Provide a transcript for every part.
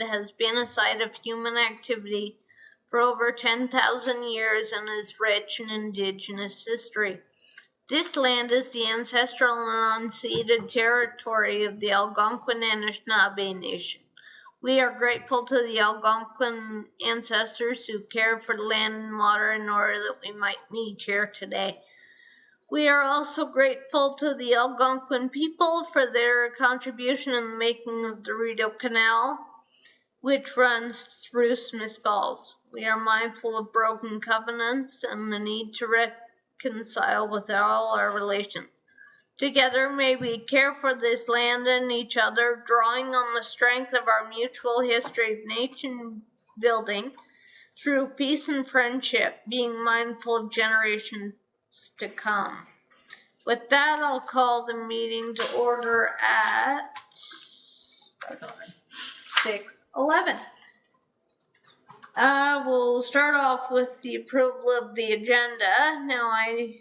has been a site of human activity for over 10,000 years and is rich in Indigenous history. This land is the ancestral and unceded territory of the Algonquin Anishinaabe Nation. We are grateful to the Algonquin ancestors who cared for the land and water in order that we might meet here today. We are also grateful to the Algonquin people for their contribution in the making of the Rideau Canal, which runs through Smith Falls. We are mindful of broken covenants and the need to reconcile with all our relations. Together, may we care for this land and each other, drawing on the strength of our mutual history of nation building through peace and friendship, being mindful of generations to come. With that, I'll call the meeting to order at 6:11. We'll start off with the approval of the agenda. Now, I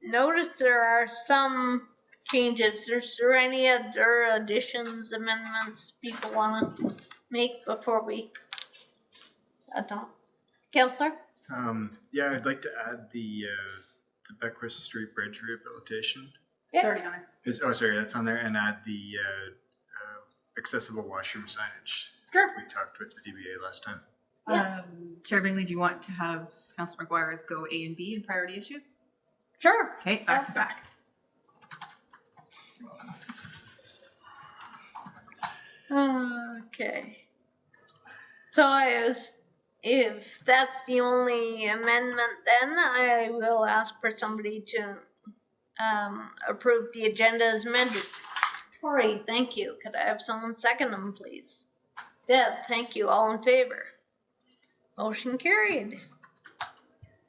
noticed there are some changes. Is there any other additions, amendments people want to make before we adopt? Councillor? Yeah, I'd like to add the Beckwith Street Bridge rehabilitation. It's already on there. Sorry, that's on there, and add the accessible washroom signage. Sure. We talked with the DBA last time. Yeah. Chair Bingley, do you want to have Councillor McGuire's go A and B in priority issues? Sure. Okay, back to back. Okay. So if that's the only amendment, then I will ask for somebody to approve the agenda as amended. Tori, thank you. Could I have someone second them, please? Deb, thank you. All in favor? Motion carried.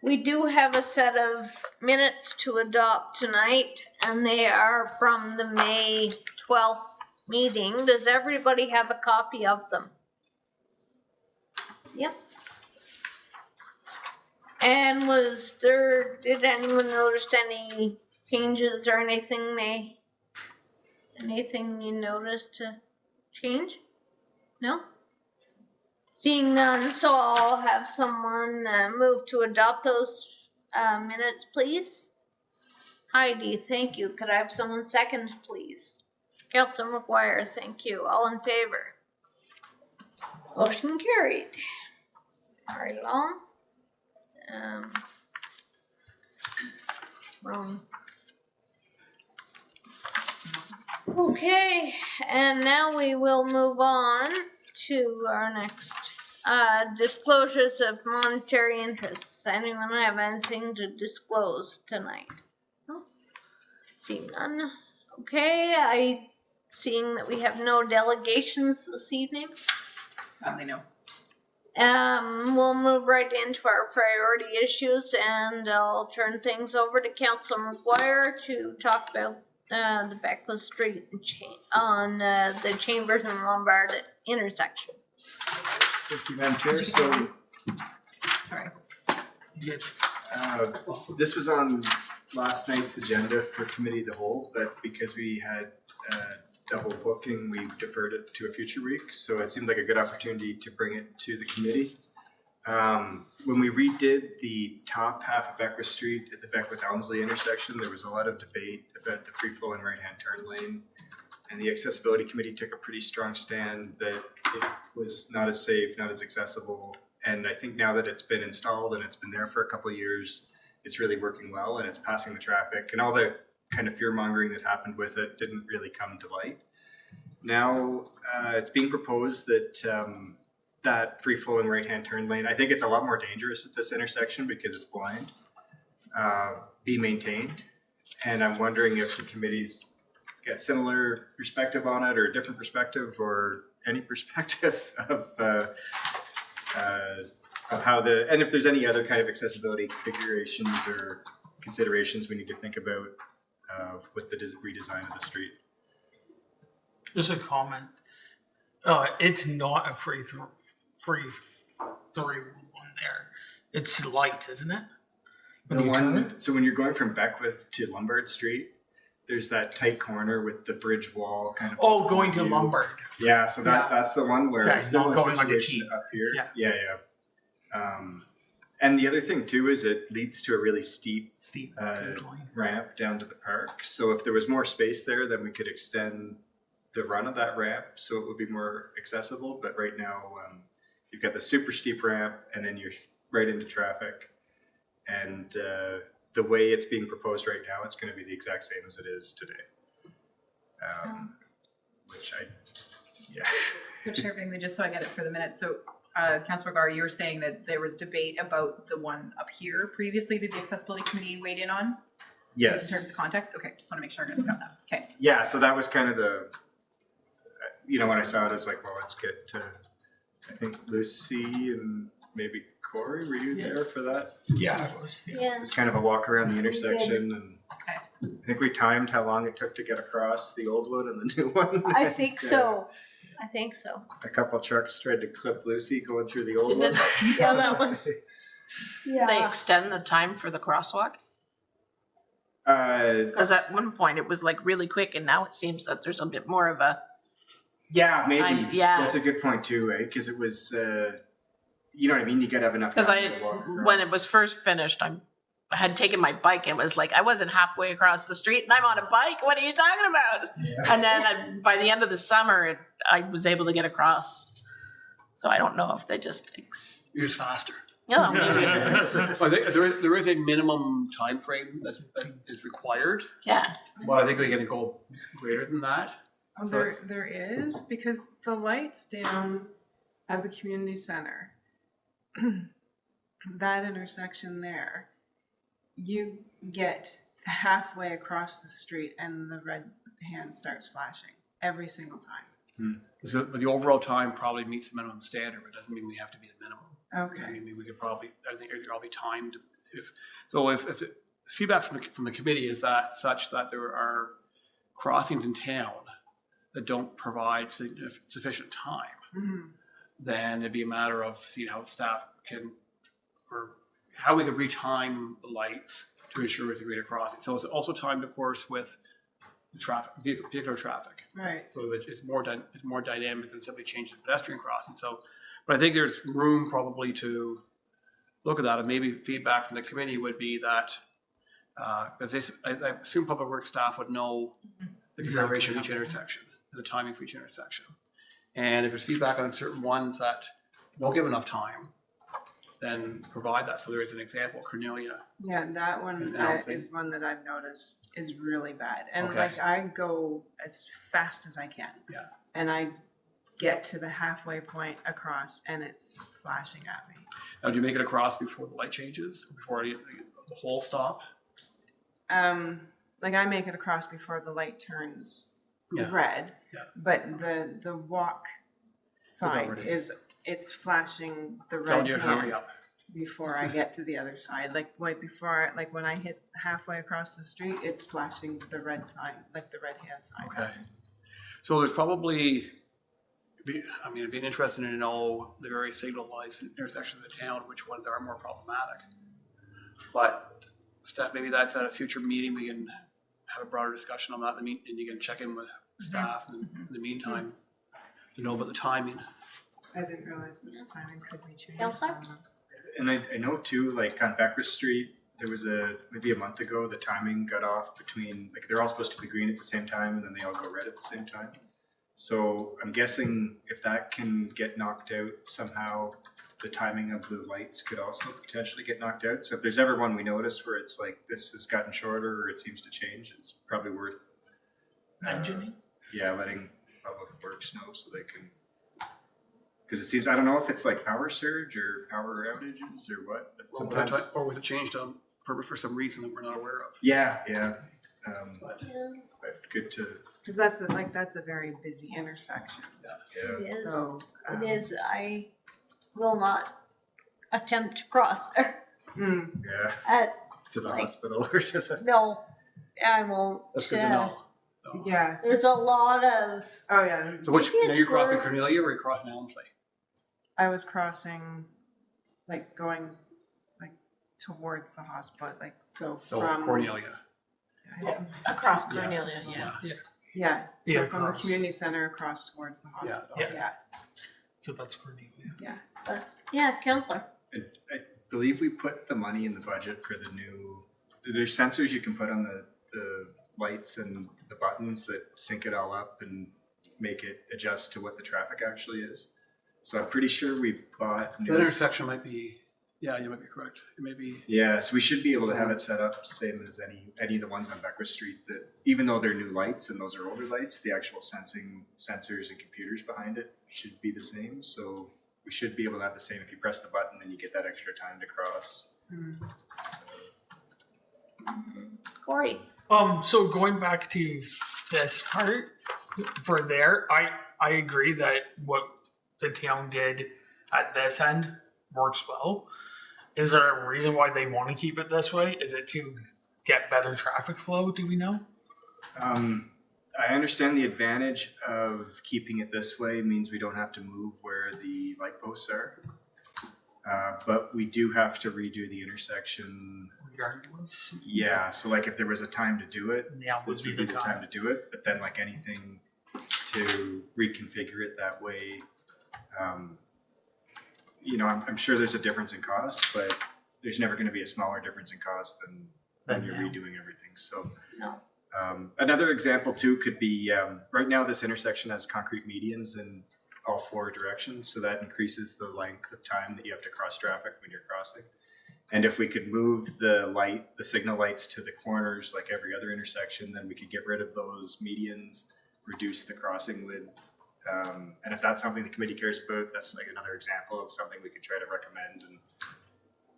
We do have a set of minutes to adopt tonight, and they are from the May 12th meeting. Does everybody have a copy of them? Yep. And did anyone notice any changes or anything you noticed to change? No? Seeing none, so I'll have someone move to adopt those minutes, please. Heidi, thank you. Could I have someone second, please? Councillor McGuire, thank you. All in favor? Motion carried. Very long. Okay, and now we will move on to our next disclosures of monetary interests. Anyone have anything to disclose tonight? No? Seeing none. Okay, seeing that we have no delegations this evening. Sadly, no. We'll move right into our priority issues, and I'll turn things over to Councillor McGuire to talk about the Beckwith Street on the Chambers and Lombard intersection. Thank you, Madam Chair. Sorry. This was on last night's agenda for committee of the whole, but because we had double booking, we deferred it to a future week. So it seemed like a good opportunity to bring it to the committee. When we redid the top half of Beckwith Street at the Beckwith-Elmsley intersection, there was a lot of debate about the free-flowing right-hand turn lane. And the accessibility committee took a pretty strong stand that it was not as safe, not as accessible. And I think now that it's been installed and it's been there for a couple of years, it's really working well and it's passing the traffic. And all the kind of fear-mongering that happened with it didn't really come to light. Now it's being proposed that that free-flowing right-hand turn lane, I think it's a lot more dangerous at this intersection because it's blind, be maintained. And I'm wondering if the committee's got similar perspective on it or a different perspective or any perspective of how and if there's any other kind of accessibility configurations or considerations we need to think about with the redesign of the street. Just a comment. It's not a free three one there. It's light, isn't it? So when you're going from Beckwith to Lombard Street, there's that tight corner with the bridge wall kind of. Oh, going to view. Lombard. Yeah, so that's the one where Okay, it's similar not going on the situation cheap. up here. Yeah. And the other thing too is it leads to a really steep Steep incline. ramp down to the park. So if there was more space there, then we could extend the run of that ramp so it would be more accessible. But right now, you've got the super steep ramp, and then you're right into traffic. And the way it's being proposed right now, it's going to be the exact same as it is today. Yeah. So Chair Bingley, just so I get it for the minute, so Councillor Gar, you were saying that there was debate about the one up here previously that the accessibility committee weighed in on? Yes. In terms of context? Okay, just want to make sure I got that. Okay. Yeah, so that was kind of the, when I saw it, I was like, well, let's get, I think Lucy and maybe Corey, were you there for that? Yeah, it was. Yeah. Yeah. It was kind of a walk around the intersection, and Okay. I think we timed how long it took to get across the old one and the new one. I think so. I think so. A couple of trucks tried to clip Lucy going through the old one. Yeah, that was. They Yeah. extend the time for the crosswalk? Uh, Because at one point it was like really quick and now it seems that there's a bit more of a, yeah, maybe. Yeah. That's a good point too, right? Because it was, you know what I mean? You gotta have enough because time to walk across. when it was first finished, I had taken my bike and it was like, I wasn't halfway across the street and I'm on a bike. What are you talking about? Yeah. And then by the end of the summer, I was able to get across. So I don't know if they just, It was faster. yeah, maybe, I think there is a minimum time frame that is required. yeah. Well, I think we're going to go greater than that. Oh, So it's- there is, because the lights down at the community center, that intersection there, you get halfway across the street and the red hand starts flashing every single time. So the overall time probably meets the minimum standard, but doesn't mean we have to be the minimum. I Okay. mean, we could probably, I think it could all be timed. If the feedback from the committee is that such that there are crossings in town that don't provide sufficient time, Mhm. then it'd be a matter of seeing how staff can, or how we could retime the lights to ensure it's a greater crossing. So it's also timed, of course, with the traffic, vehicular traffic. Right. So that it's more dynamic than simply changing the pedestrian crossing. So, but I think there's room probably to look at that, and maybe feedback from the committee would be that, because I assume public works staff would know the consideration of each intersection, and the timing for each intersection. And if there's feedback on certain ones that don't give enough time, then provide that. So there is an example, Cornelia. Yeah, that one And Allison. is one that I've noticed is really bad. And Okay. like I go as fast as I can. Yeah. And I get to the halfway point across and it's flashing at me. Now, do you make it across before the light changes, before the whole stop? Like I make it across before the light turns Yeah. red. Yeah. But the walk sign already- it's flashing the Telling red you to hurry hand up. before I get to the other side. Like right before, like when I hit halfway across the street, it's flashing the red sign, like the red hand sign. Okay. So there's probably, it'd be interesting to know the various signalized intersections of town, which ones are more problematic. But staff, maybe that's at a future meeting, we can have a broader discussion on that, and you can check in with staff in the meantime to know about the timing. I didn't realize that the timing could be changed. Counselor? on them. And I know too, like on Becker Street, there was maybe a month ago, the timing got off between, like they're all supposed to be green at the same time and then they all go red at the same time. So I'm guessing if that can get knocked out somehow, the timing of blue lights could also potentially get knocked out. So if there's ever one we notice where it's like this has gotten shorter or it seems to change, it's probably worth Mentioning. letting public works know so they can, because it seems, I don't know if it's like power surge or power outages or what, but sometimes. Or was it changed on purpose for some reason that we're not aware of? Yeah. But Yeah, But good to, Cause that's a very busy intersection. yeah. it is. So. It is. I will not attempt to cross there. Yeah, At to the Like- hospital or to the. no, I won't. that's good to know. So- Yeah. There's a lot of. Oh yeah. So which, Maybe now it's you're crossing worth- Cornelia or you're crossing Elmsley? I was crossing, like going, like towards the hospital, like so So from. Cornelia. Across Yeah. Cornelia, yeah. Yeah, Yeah, so from the across. community center across towards the hospital, Yeah. yeah. So that's Cornelia. Yeah, Counselor. I believe we put the money in the budget for the new, there's sensors you can put on the lights and the buttons that sync it all up and make it adjust to what the traffic actually is. So I'm pretty sure we bought That new. intersection might be, yeah, you might be correct. It may be, Yeah, so we should be able to have it set up same as any of the ones on Beckwith Street, that even though they're new lights and those are older lights, the actual sensors and computers behind it should be the same. So we should be able to have the same. If you press the button, then you get that extra time to cross. Corey. So going back to this part for there, I agree that what the town did at this end works well. Is there a reason why they want to keep it this way? Is it to get better traffic flow? Do we know? I understand the advantage of keeping it this way means we don't have to move where the light posts are. But we do have to redo the intersection. Regardless, Yeah, so like if there was a time to do it, now would this be would be the the time to do it. But then like anything to reconfigure it that way, I'm sure there's a difference in cost, but there's never going to be a smaller difference in cost than when you're now. redoing everything. So No. another example too could be right now this intersection has concrete medians in all four directions, so that increases the length of time that you have to cross traffic when you're crossing. And if we could move the signal lights to the corners like every other intersection, then we could get rid of those medians, reduce the crossing width. And if that's something the committee cares about, that's like another example of something we could try to recommend and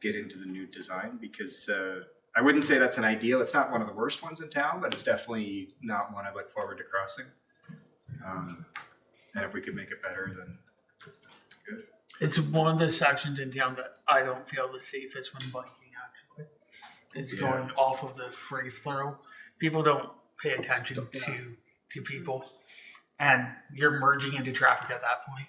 get into the new design, because I wouldn't say that's an ideal. It's not one of the worst ones in town, but it's definitely not one I look forward to crossing. And if we could make it better, then good. It's one of the sections in town that I don't feel the safest when biking, actually. It's Yeah. going off of the free flow. People don't pay attention to people. And you're merging into traffic at that point.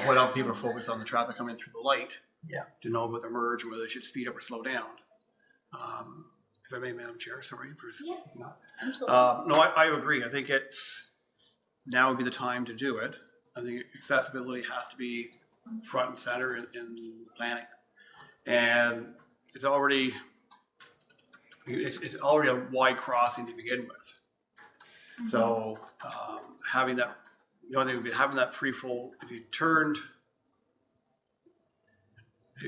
what else people are focused on the traffic coming through the light. Yeah. To know about the merge, whether they should speed up or slow down. If I may, Madam Chair, sorry for. Yeah. No, Absolutely. I agree. I think now would be the time to do it. I think accessibility has to be front and center in planning. And it's already a wide crossing to begin with. So having that, the only thing would be having that free flow, if you turned,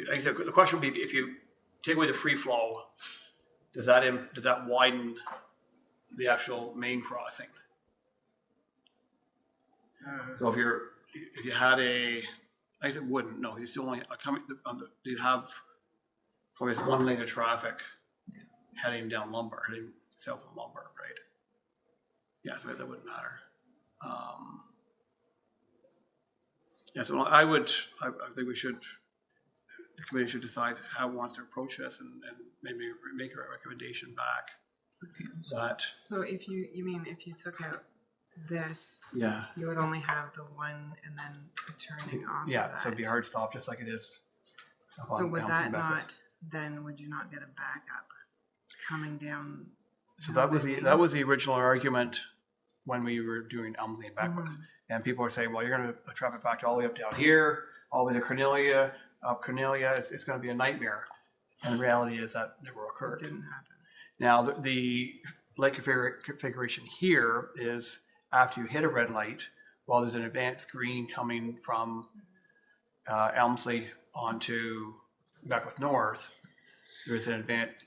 like I said, the question would be if you take away the free flow, does that widen the actual main crossing? So if you had I guess it wouldn't. No, you still only you'd have probably one lane of traffic heading down Lombard, heading south of Lombard, right? Yeah, so that wouldn't matter. Yeah, so I think the committee should decide how it wants to approach this and maybe make a recommendation back. That, So if you if you took out this, yeah, you would only have the one and then a turning off. yeah, of so it'd be a that. hard stop, just like it is. So on would Elmslie that Beckwith. not, then would you not get a backup coming down? So that was the original argument when we were doing Elmslie and Beckwith. Mhm. And people are saying, well, you're going to traffic factor all the way up down here, all the way to Cornelia, up Cornelia. It's going to be a nightmare. And the reality is that never It occurred. didn't happen. Now, the light configuration here is after you hit a red light, while there's an advanced green coming from Elmslie onto Beckwith North, there's an advanced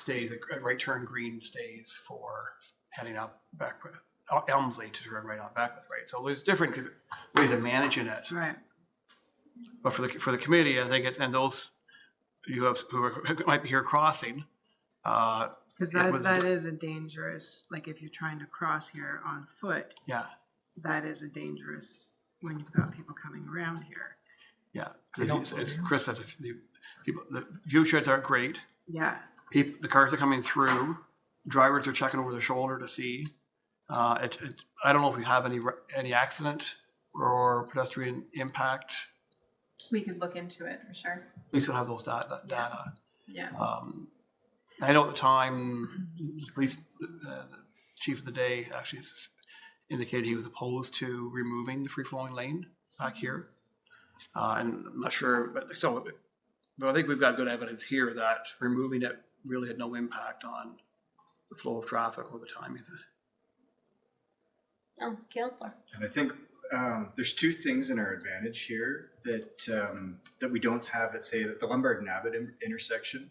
a right turn green stays for heading up Beckwith, Elmslie to turn right on Beckwith, right? So there's different ways of managing it. Right. But for the committee, I think and those who might be here crossing, Because Yeah, that is a dangerous, like if you're trying to cross here on foot, yeah, that is a dangerous when you've got people coming around here. yeah. They don't As Chris says, the view sheds aren't great. Yeah. The cars are coming through. Drivers are checking over their shoulder to see. I don't know if we have any accident or pedestrian impact. We could look into it for sure. At least we'll have those data. Yeah. I know at the time, the police the chief of the day actually indicated he was opposed to removing the free-flowing lane back here. And I'm not sure, but I think we've got good evidence here that removing it really had no impact on the flow of traffic over the time. Oh, Counselor. And I think there's two things in our advantage here that that we don't have at, say, at the Lombard and Abbott intersection.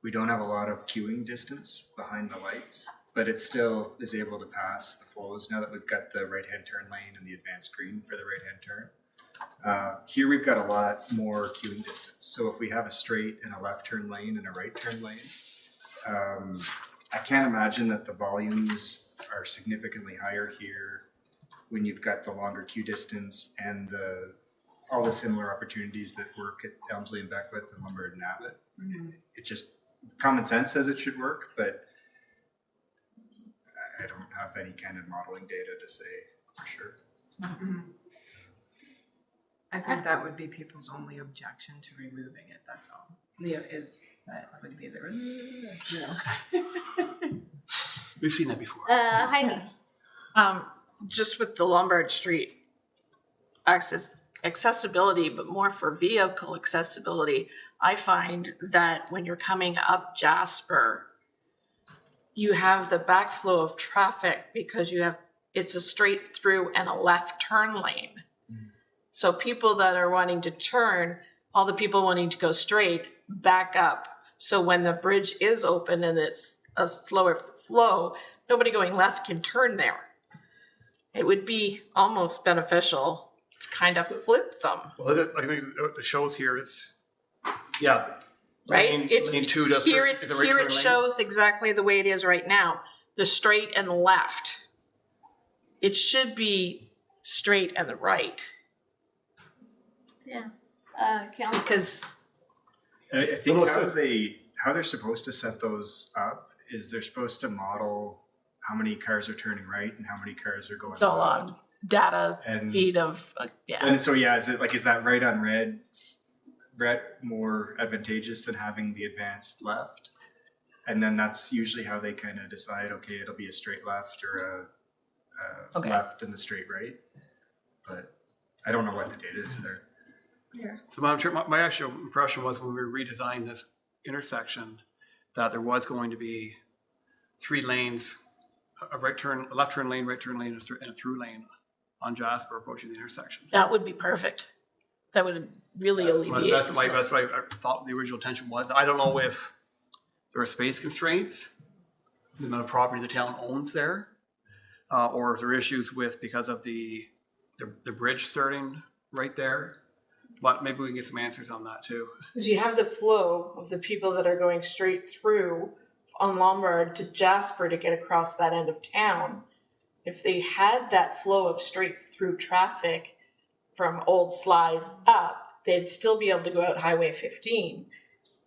We don't have a lot of queuing distance behind the lights, but it still is able to pass the flows now that we've got the right-hand turn lane and the advanced green for the right-hand turn. Here we've got a lot more queuing distance. So if we have a straight and a left turn lane and a right turn lane, I can't imagine that the volumes are significantly higher here when you've got the longer queue distance and all the similar opportunities that work at Elmsley and Beckwith and Lombard and Abbott. It just, common sense says it should work, but I don't have any kind of modeling data to say for sure. I think that would be people's only objection to removing it, that's all. Is that would be their, We've seen that before. Heidi. Just with the Lombard Street accessibility, but more for vehicle accessibility, I find that when you're coming up Jasper, you have the backflow of traffic because it's a straight through and a left turn lane. So people that are wanting to turn, all the people wanting to go straight, back up. So when the bridge is open and it's a slower flow, nobody going left can turn there. It would be almost beneficial to kind of flip them, Well, I think what it shows here is, yeah. right? Lane 2 does. Here is a it right turn lane. shows exactly the way it is right now, the straight and the left. It should be straight and the right. Yeah. Counselor. Because I think Well, how they're supposed to set those up is they're supposed to model how many cars are turning right and how many cars are going it's all left. on data And feed of, yeah. And so, yeah, is that right on red more advantageous than having the advanced left? And then that's usually how they kind of decide, okay, it'll be a straight left or a Okay. left and the straight right. But I don't know what the data is there. So my actual impression was when we redesigned this intersection, that there was going to be 3 lanes, a left turn lane, right turn lane, and a through lane on Jasper approaching the intersection. That would be perfect. That would really alleviate. That's what I thought the original intention was. I don't know if there are space constraints, the amount of property the town owns there, or if there are issues because of the bridge starting right there. But maybe we can get some answers on that too. Because you have the flow of the people that are going straight through on Lombard to Jasper to get across that end of town. If they had that flow of straight through traffic from Old Slies up, they'd still be able to go out Highway 15.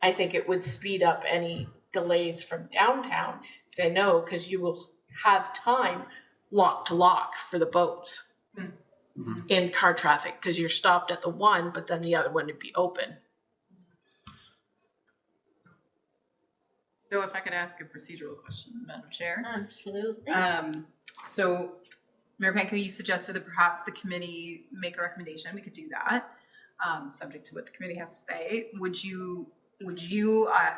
I think it would speed up any delays from downtown. They know, because you will have time lock to lock for the boats. In car traffic, because you're stopped at the one, but then the other one would be open. So if I could ask a procedural question, Madam Chair. Absolutely. So Mayor Panko, you suggested that perhaps the committee make a recommendation. We could do that, subject to what the committee has to say. Would you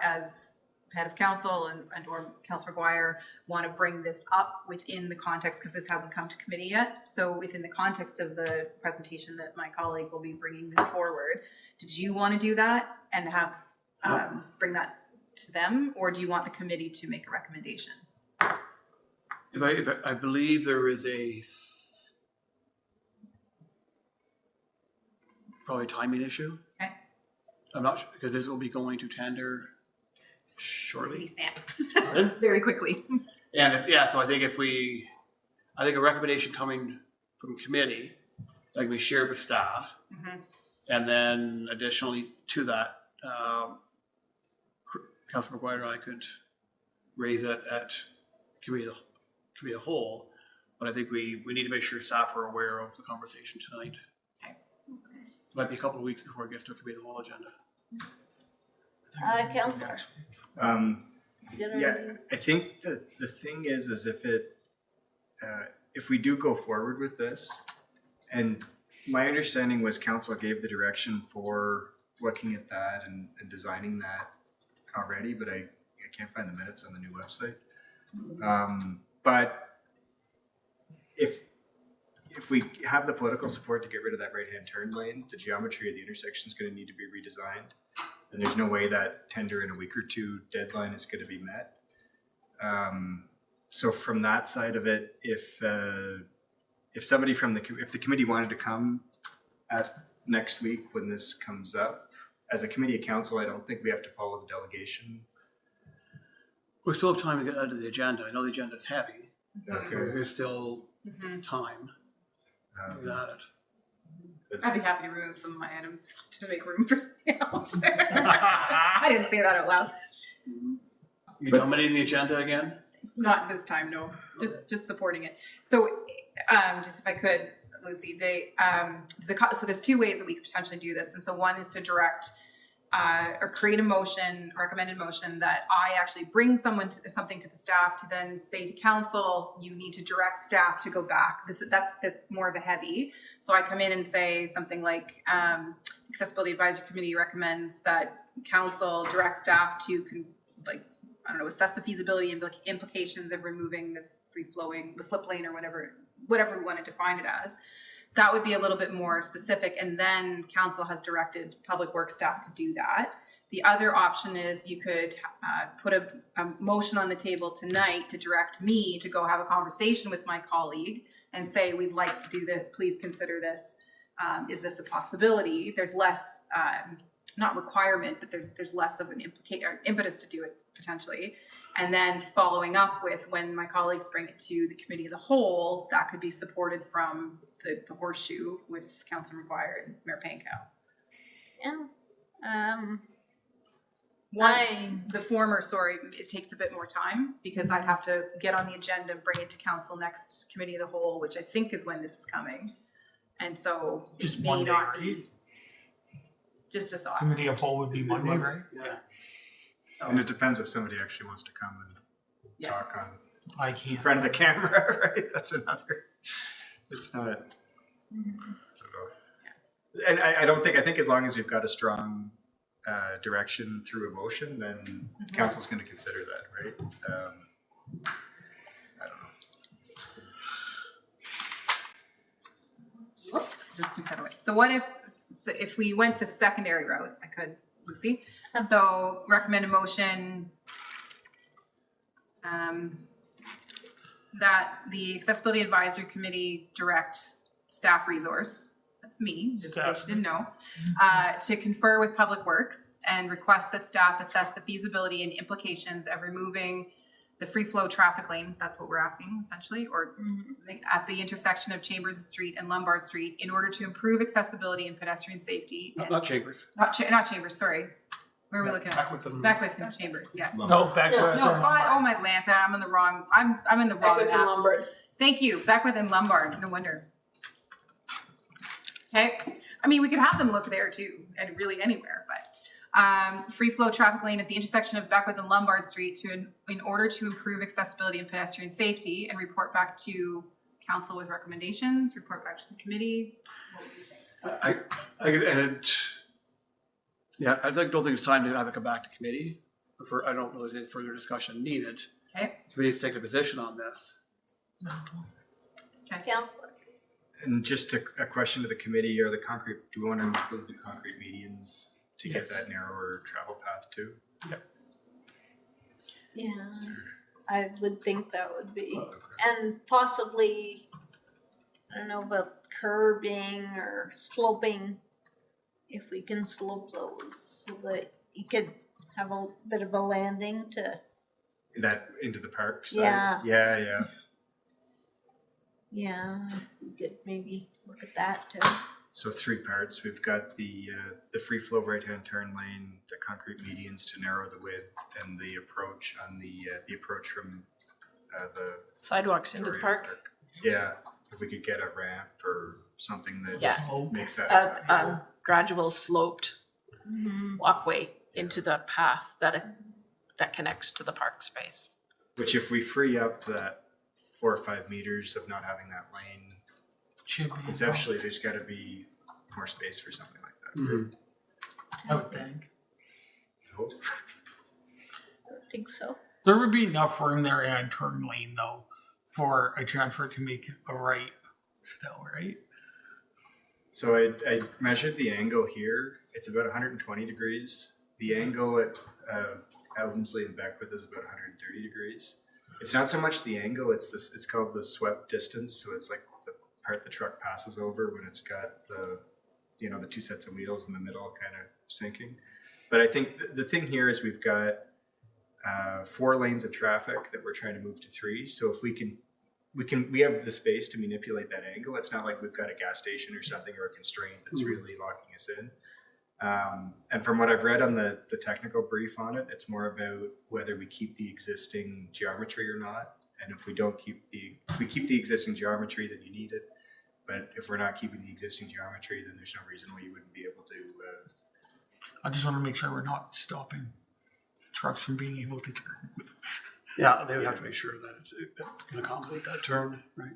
as head of council and or Councillor McGuire want to bring this up within the context, because this hasn't come to committee yet, so within the context of the presentation that my colleague will be bringing this forward, did you want to do that and have bring that to them, or do you want the committee to make a recommendation? If I believe there is probably a timing issue. Okay. I'm not sure, because this will be going to tender shortly. Very quickly. And so I think a recommendation coming from committee that can be shared with staff, and then additionally to that, Councilor McGuire and I could raise it at committee of the whole, but I think we need to make sure staff are aware of the conversation tonight. Okay. It might be a couple of weeks before it gets to a committee of the whole agenda. Councillor. Good Yeah, idea. I think the thing is if we do go forward with this, and my understanding was council gave the direction for looking at that and designing that already, but I can't find the minutes on the new website. But if we have the political support to get rid of that right-hand turn lane, the geometry of the intersection is going to need to be redesigned. And there's no way that tender in a week or two deadline is going to be met. So from that side of it, if somebody if the committee wanted to come at next week when this comes up, as a committee of council, I don't think we have to follow the delegation. We still have time to get out of the agenda. I know the agenda's heavy. Okay. There's still Mhm. time to get at it. I'd be happy to remove some of my items to make room for something else. I didn't say that out loud. You nominating the agenda again? Not this time, no. Just supporting it. So, just if I could, Lucy, so there's two ways that we could potentially do this. And so one is to direct or create a motion, recommended motion that I actually bring something to the staff to then say to council, you need to direct staff to go back. That's more of a heavy. So I come in and say something like, Accessibility Advisory Committee recommends that council direct staff to assess the feasibility and implications of removing the the slip lane or whatever we want to define it as. That would be a little bit more specific, and then council has directed public works staff to do that. The other option is you could put a motion on the table tonight to direct me to go have a conversation with my colleague and say, we'd like to do this, please consider this. Is this a possibility? There's less, not requirement, but there's less of an impetus to do it potentially. And then following up with when my colleagues bring it to the committee of the whole, that could be supported from the horseshoe with Councilor McGuire and Mayor Pankow. And The former, sorry, it takes a bit more time because I'd have to get on the agenda and bring it to council next committee of the whole, which I think is when this is coming. And so it Just may Monday, not right? be. Just a thought. Committee of whole would be Monday, right? Yeah. So, And it depends if somebody actually wants to come and Yeah. talk on I in can't. front of the camera, right? That's another. It's not. I don't know. And I think as long as we've got a strong direction through emotion, then council's going to consider that, right? I don't know. whoops, just cut away. So what if we went the secondary route? I could, Lucy. So recommend a motion that the Accessibility Advisory Committee directs staff resource, that's me, just in case you didn't know, to confer with Public Works and request that staff assess the feasibility and implications of removing the free flow traffic lane, that's what we're asking essentially, or something, at the intersection of Chambers Street and Lombard Street in order to improve accessibility and pedestrian safety. Not Chambers. Not Chambers, sorry. Where are we looking at? Beckwith and Chambers, yeah. No, back No, with No, God, oh my Atlanta, I'm in the wrong, I'm in the wrong Beckwith and map. Lombard. Thank you, Beckwith and Lombard, no wonder. Okay, I mean, we could have them look there too, and really anywhere, but free flow traffic lane at the intersection of Beckwith and Lombard Street in order to improve accessibility and pedestrian safety, and report back to council with recommendations, report back to the committee. What would you think? I don't think it's time to have it come back to committee. I don't know if there's any further discussion needed. Okay. Committee's taking a position on this. Counselor. And just a question to the committee: do we want to include the concrete medians to get Yes. that narrower travel path too? Yeah, I would think that would be, and possibly, I don't know about curbing or sloping, if we can slope those so that you could have a bit of a landing to, That into the park side? Yeah. Yeah. yeah, we could maybe look at that too. So 3 parts. We've got the free flow right-hand turn lane, the concrete medians to narrow the width, and the approach on the approach from the Sidewalks into the Victoria park. Yeah, if we could get a ramp or something that Yeah. makes that A accessible. gradual sloped Mm-hmm. walkway into the path that that connects to the park space. Which if we free up that 4 or 5 meters of not having that lane, Should be. conceptually, there's gotta be more space for something like that. Mhm. I would think. Hope. I don't think so. There would be enough room there in turn lane though for a transfer to make a right still, right? So I measured the angle here. It's about 120 degrees. The angle at Elmsley and Beckwith is about 130 degrees. It's not so much the angle, it's this. It's called the swept distance. So it's like the part the truck passes over when it's got the, you know, the 2 sets of wheels in the middle kind of sinking. But I think the thing here is we've got 4 lanes of traffic that we're trying to move to 3. So if we have the space to manipulate that angle. It's not like we've got a gas station or something or a constraint that's really locking us in. And from what I've read on the technical brief on it, it's more about whether we keep the existing geometry or not. And if we keep the existing geometry, then you need it. But if we're not keeping the existing geometry, then there's no reason why you wouldn't be able to. I just want to make sure we're not stopping trucks from being able to turn. Yeah, they would have to make sure that it can accommodate that turn, right?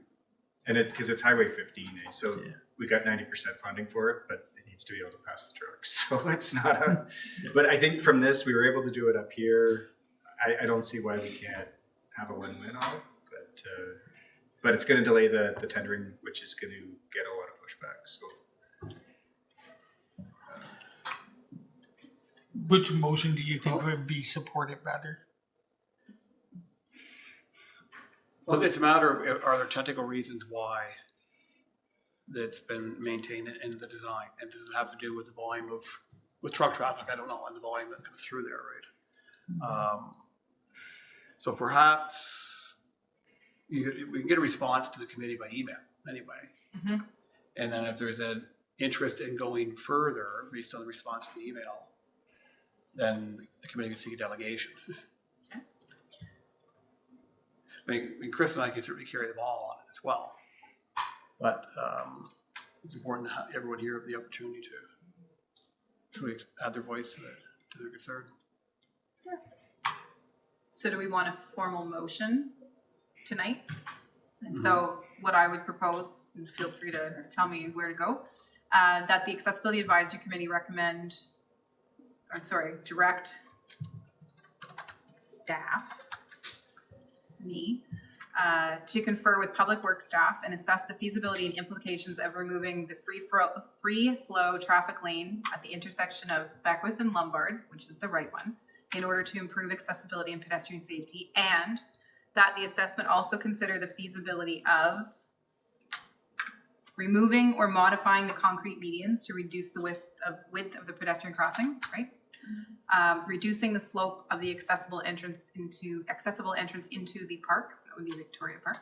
And because it's Highway 15, so Yeah. we got 90% funding for it, but it needs to be able to pass the trucks. So it's not a. But I think from this, we were able to do it up here. I don't see why we can't have a win-win on it, but it's going to delay the tendering, which is going to get a lot of pushback. So Which motion do you think would be supported better? Well, it's a matter of, are there technical reasons why that's been maintained in the design? And does it have to do with the volume with truck traffic? I don't know, and the volume that comes through there, right? So perhaps we can get a response to the committee by email anyway. Mhm. And then if there's an interest in going further based on the response to the email, then the committee can seek a delegation. I mean, Chris and I can certainly carry the ball on it as well. But it's important to have everyone here have the opportunity to add their voice to their concern. So do we want a formal motion tonight? And so what I would propose, and feel free to tell me where to go, that the Accessibility Advisory Committee direct staff, me, to confer with Public Works staff and assess the feasibility and implications of removing the free flow traffic lane at the intersection of Beckwith and Lombard, which is the right one, in order to improve accessibility and pedestrian safety, and that the assessment also consider the feasibility of removing or modifying the concrete medians to reduce the width of the pedestrian crossing, right? Reducing the slope of the accessible entrance into the park. That would be Victoria Park.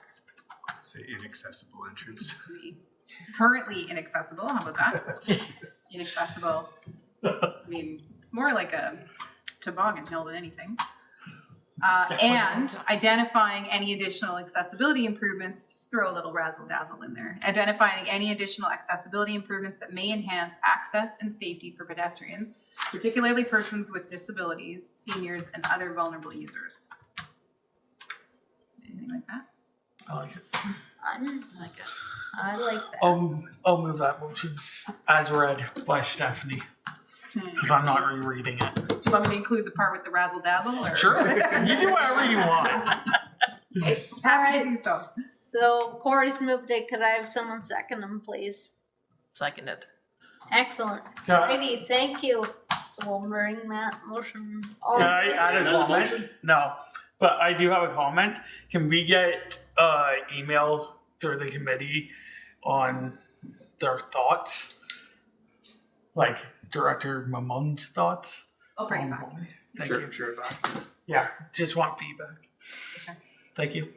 it's an inaccessible entrance. Currently inaccessible. How about that? Inaccessible. I mean, it's more like a toboggan hill than anything. And identifying any additional accessibility improvements, just throw a little razzle dazzle in there. Identifying any additional accessibility improvements that may enhance access and safety for pedestrians, particularly persons with disabilities, seniors, and other vulnerable users. Anything like that? I like it. I Like it. like that. I'll move that motion as read by Stephanie because I'm not rereading it. Do you want me to include the part with the razzle dazzle? Or? Sure, you do whatever you want. All right. So. So Corey's moved it. Could I have someone second him, please? Seconded. Excellent. Can Alrighty, thank you. So we'll bring that motion. All in I favor? add a Another comment? motion? No, but I do have a comment. Can we get email through the committee on their thoughts? Like Director Mamon's thoughts? I'll bring it back. Thank Sure, you. sure. Yeah, just want feedback. Sure. Thank you.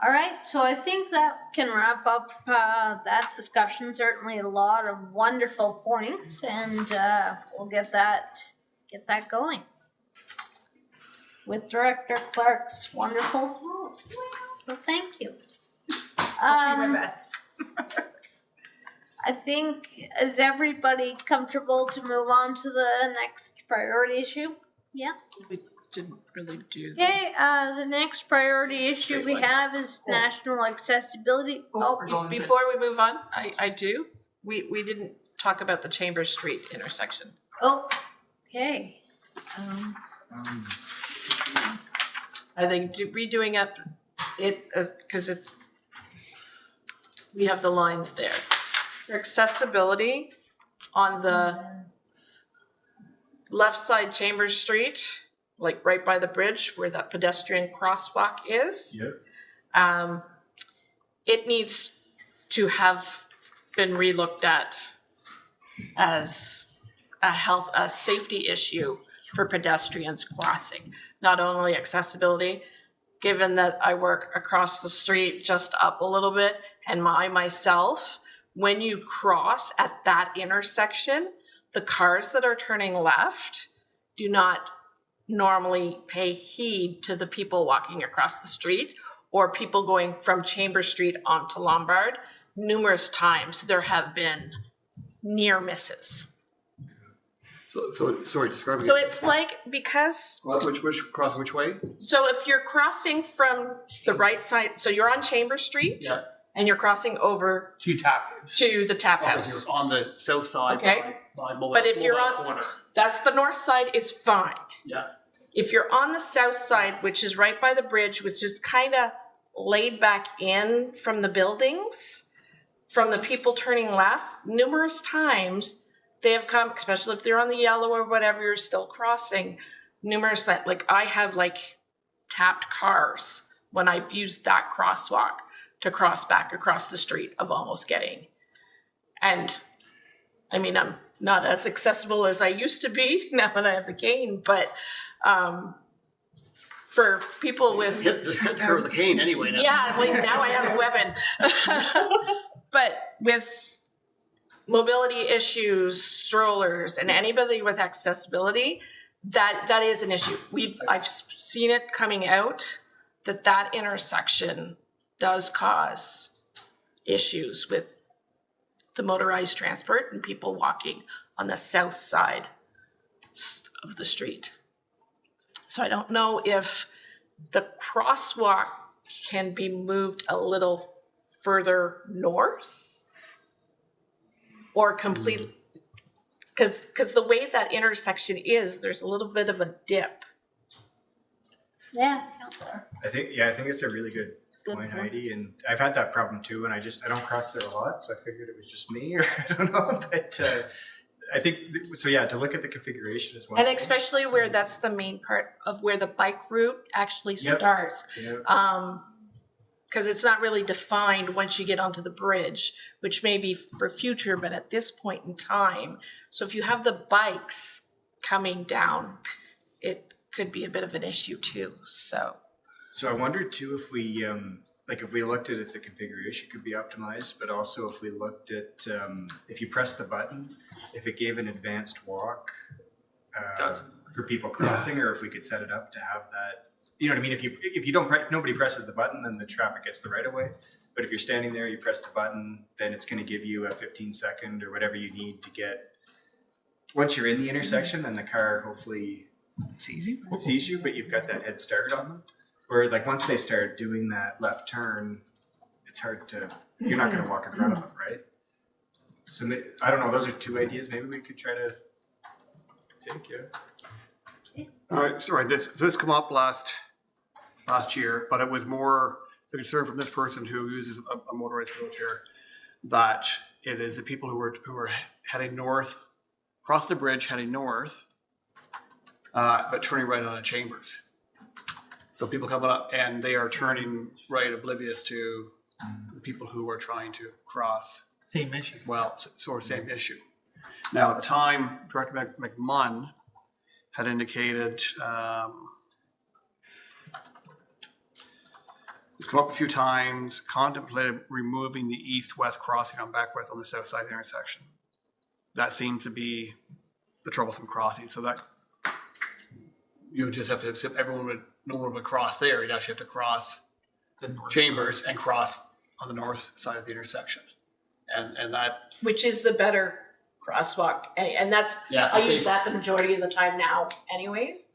All right, so I think that can wrap up that discussion. Certainly a lot of wonderful points, and we'll get that going with Director Clark's wonderful help. So thank you. I'll do my best. I think is everybody comfortable to move on to the next priority issue? We didn't really do that. Okay, the next priority issue we have is national accessibility. Oh, we're going to- Before we move on, I do. We didn't talk about the Chambers Street intersection. Okay. I think redoing it because we have the lines there. For accessibility on the left side Chambers Street, like right by the bridge where that pedestrian crosswalk is. Yep. It needs to have been relooked at as a safety issue for pedestrians crossing, not only accessibility. Given that I work across the street, just up a little bit, and myself, when you cross at that intersection, the cars that are turning left do not normally pay heed to the people walking across the street or people going from Chambers Street onto Lombard. Numerous times there have been near misses. So sorry, describe So it. it's like, because, Which crossing which way? so if you're crossing from the right side, so you're on Chambers Street Yeah. and you're crossing over Two tappers. to the tap Oh, if house. you're on the south side. Okay. by Mobile- But if you're Mobile on, corner. that's the north side is fine. Yeah. If you're on the south side, which is right by the bridge, which is kind of laid back in from the buildings, from the people turning left, numerous times they have come, especially if they're on the yellow or whatever, you're still crossing, numerous that, like, I have like tapped cars when I've used that crosswalk to cross back across the street of almost getting. And I mean, I'm not as accessible as I used to be now that I have the cane, but for people with, Hit the curve with a cane anyway. Now. yeah, well, now I have a weapon. But with mobility issues, strollers, and anybody with accessibility, that is an issue. I've seen it coming out that intersection does cause issues with the motorized transport and people walking on the south side of the street. So I don't know if the crosswalk can be moved a little further north or completely, because the way that intersection is, there's a little bit of a dip. Yeah, Counselor. I think it's a really good Good point, point. Heidi, and I've had that problem too, and I don't cross there a lot, so I figured it was just me, or I don't know, but I think, so yeah, to look at the configuration as well. And especially where that's the main part of where the bike route actually Yep. starts. Yeah. Because it's not really defined once you get onto the bridge, which may be for future, but at this point in time, so if you have the bikes coming down, it could be a bit of an issue too, so. So I wondered too if we, if we looked at if the configuration could be optimized, but also if we looked at, if you press the button, if it gave an advanced walk for people crossing, or if we could set it up to have that. You know what I mean? If nobody presses the button, then the traffic gets the right of way. But if you're standing there, you press the button, then it's going to give you a 15-second or whatever you need to get. Once you're in the intersection, then the car hopefully sees you, but you've got that head start on them. Or like once they start doing that left turn, it's hard to. You're not going to walk in front of them, right? So I don't know. Those are two ideas. Maybe we could try to take. Yeah. All right, sorry. This come up last year, but it was more the concern from this person who uses a motorized wheelchair that it is the people who are heading north, across the bridge, heading north, but turning right on Chambers. So people coming up and they are turning right, oblivious to the people who are trying to cross Same issue. as well. So same issue. Now at the time, Director McMunn had indicated. It's come up a few times, contemplated removing the east-west crossing on Beckwith on the south side of the intersection. That seemed to be the troublesome crossing. So that you would just have to accept no one would cross there. You'd actually have to cross The north Chambers and cross on the north side of the intersection. And that, Which is the better crosswalk, and that's, Yeah, I use that the majority of the time now anyways,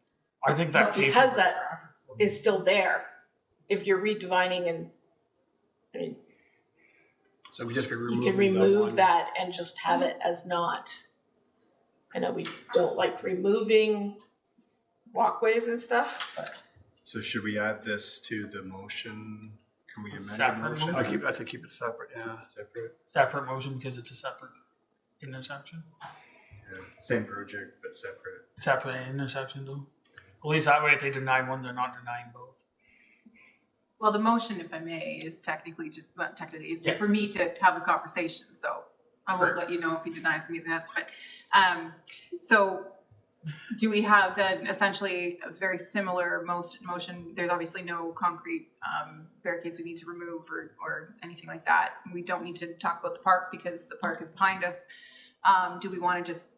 I think that's But safer because for that traffic flow. is still there. If you're redivining and, I mean, So we just be you removing can that remove one. that and just have it as not. I know we don't like removing walkways and stuff, but So should we add this to the motion? Can we amend the Separate motion? motion? I say keep it separate, yeah. Separate? Separate motion because it's a separate intersection. Yeah. Same project, but separate. Separate intersection though. At least that way, if they deny one, they're not denying both. Well, the motion, if I may, is technically just, well, technically, is Yeah. for me to have a conversation, so I won't Sure. let you know if he denies me that, but, so do we have then essentially a very similar motion? There's obviously no concrete, barricades we need to remove or anything like that. We don't need to talk about the park because the park is behind us. Do we want to just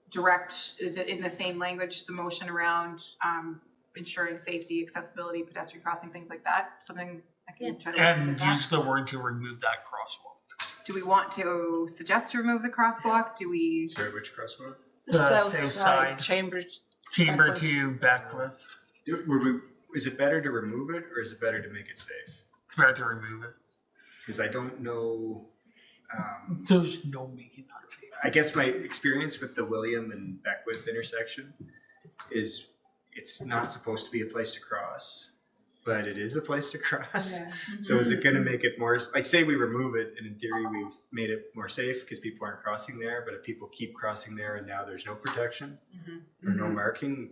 direct in the same language, the motion around, ensuring safety, accessibility, pedestrian crossing, things like that? Something I can try to work with And that. use the word to remove that crosswalk. Do we want to suggest to remove the crosswalk? Do we? Sorry, which crosswalk? the The south south side, side. Chambers, Chamber Beckwith. to Beckwith. Is it better to remove it or is it better to make it safe? It's better to remove it. Because I don't know. There's no making that safe. I guess my experience with the William and Beckwith intersection is it's not supposed to be a place to cross, but it is a place to cross. So is it going to make it more like, say we remove it and in theory we've made it more safe because people aren't crossing there, but if people keep crossing there and now there's no protection or no marking,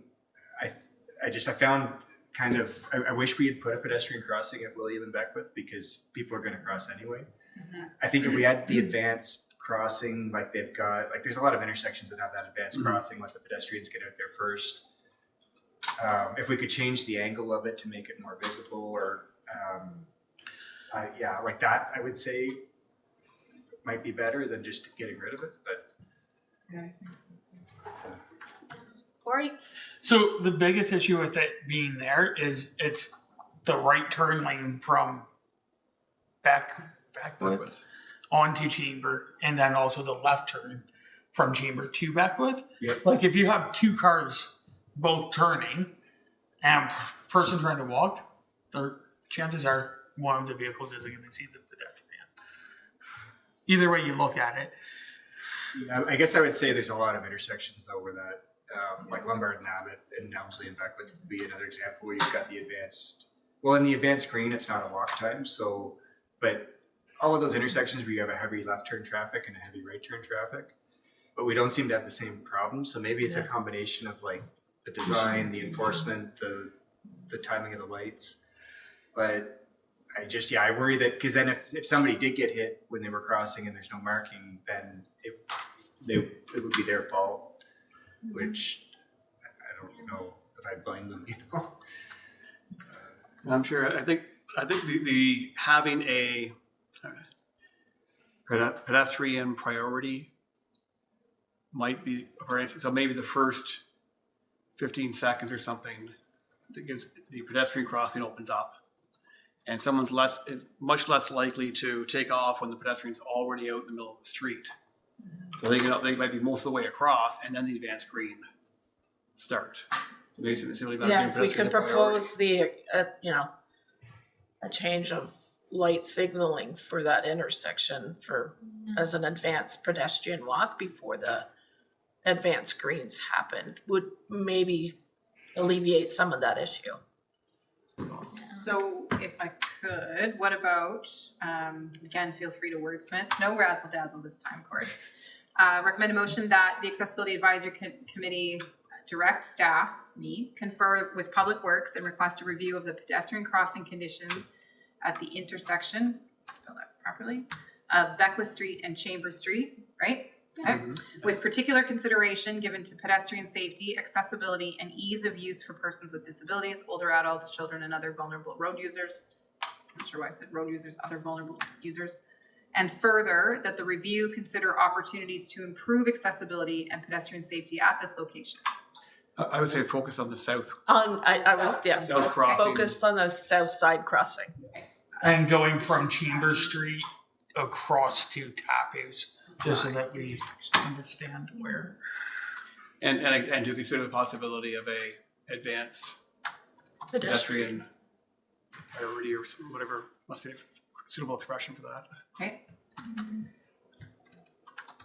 I found kind of, I wish we had put a pedestrian crossing at William and Beckwith because people are going to cross anyway. I think if we had the advanced crossing, like they've got, like there's a lot of intersections that have that advanced crossing, let the pedestrians get out there first. If we could change the angle of it to make it more visible or, yeah, like that, I would say might be better than just getting rid of it, but. Corey? So the biggest issue with it being there is it's the right turn lane from Beckwith onto Chamber, and then also the left turn from Chamber to Beckwith. Yep. Like if you have two cars both turning and person trying to walk, the chances are one of the vehicles isn't going to see the pedestrian. Either way you look at it. Yeah, I guess I would say there's a lot of intersections though where that, like Lombard and Abbott and Elmsley and Beckwith would be another example where you've got the advanced, well, in the advanced green, it's not a walk time. So, but all of those intersections where you have a heavy left turn traffic and a heavy right turn traffic, but we don't seem to have the same problem. So maybe it's a combination of like the design, the enforcement, the timing of the lights. But I worry that, because then if somebody did get hit when they were crossing and there's no marking, then it would be their fault, which I don't know if I blame them, you know. I'm sure, I think the having a pedestrian priority might be, for instance, so maybe the first 15 seconds or something that gives the pedestrian crossing opens up. And someone's is much less likely to take off when the pedestrian's already out in the middle of the street. So they might be most of the way across, and then the advanced green start. Basically, simply about yeah, giving if we could pedestrians a propose the, a change of light signaling for that intersection as an advanced pedestrian walk before the advanced greens happen, would maybe alleviate some of that issue. So if I could, what about, again, feel free to wordsmith, no razzle dazzle this time, Corey. Recommend a motion that the Accessibility Advisory Committee direct staff, me, confer with Public Works and request a review of the pedestrian crossing conditions at the intersection, spell that properly, of Beckwith Street and Chamber Street, right? Okay. With particular consideration given to pedestrian safety, accessibility, and ease of use for persons with disabilities, older adults, children, and other vulnerable road users. I'm not sure why I said road users, other vulnerable users. And further, that the review consider opportunities to improve accessibility and pedestrian safety at this location. I would say focus on the south South crossing. focus on the south side crossing. And going from Chamber Street across to Tappers, just so that we understand where. And to consider the possibility of a advanced pedestrian priority or whatever must be a suitable expression for that. Okay,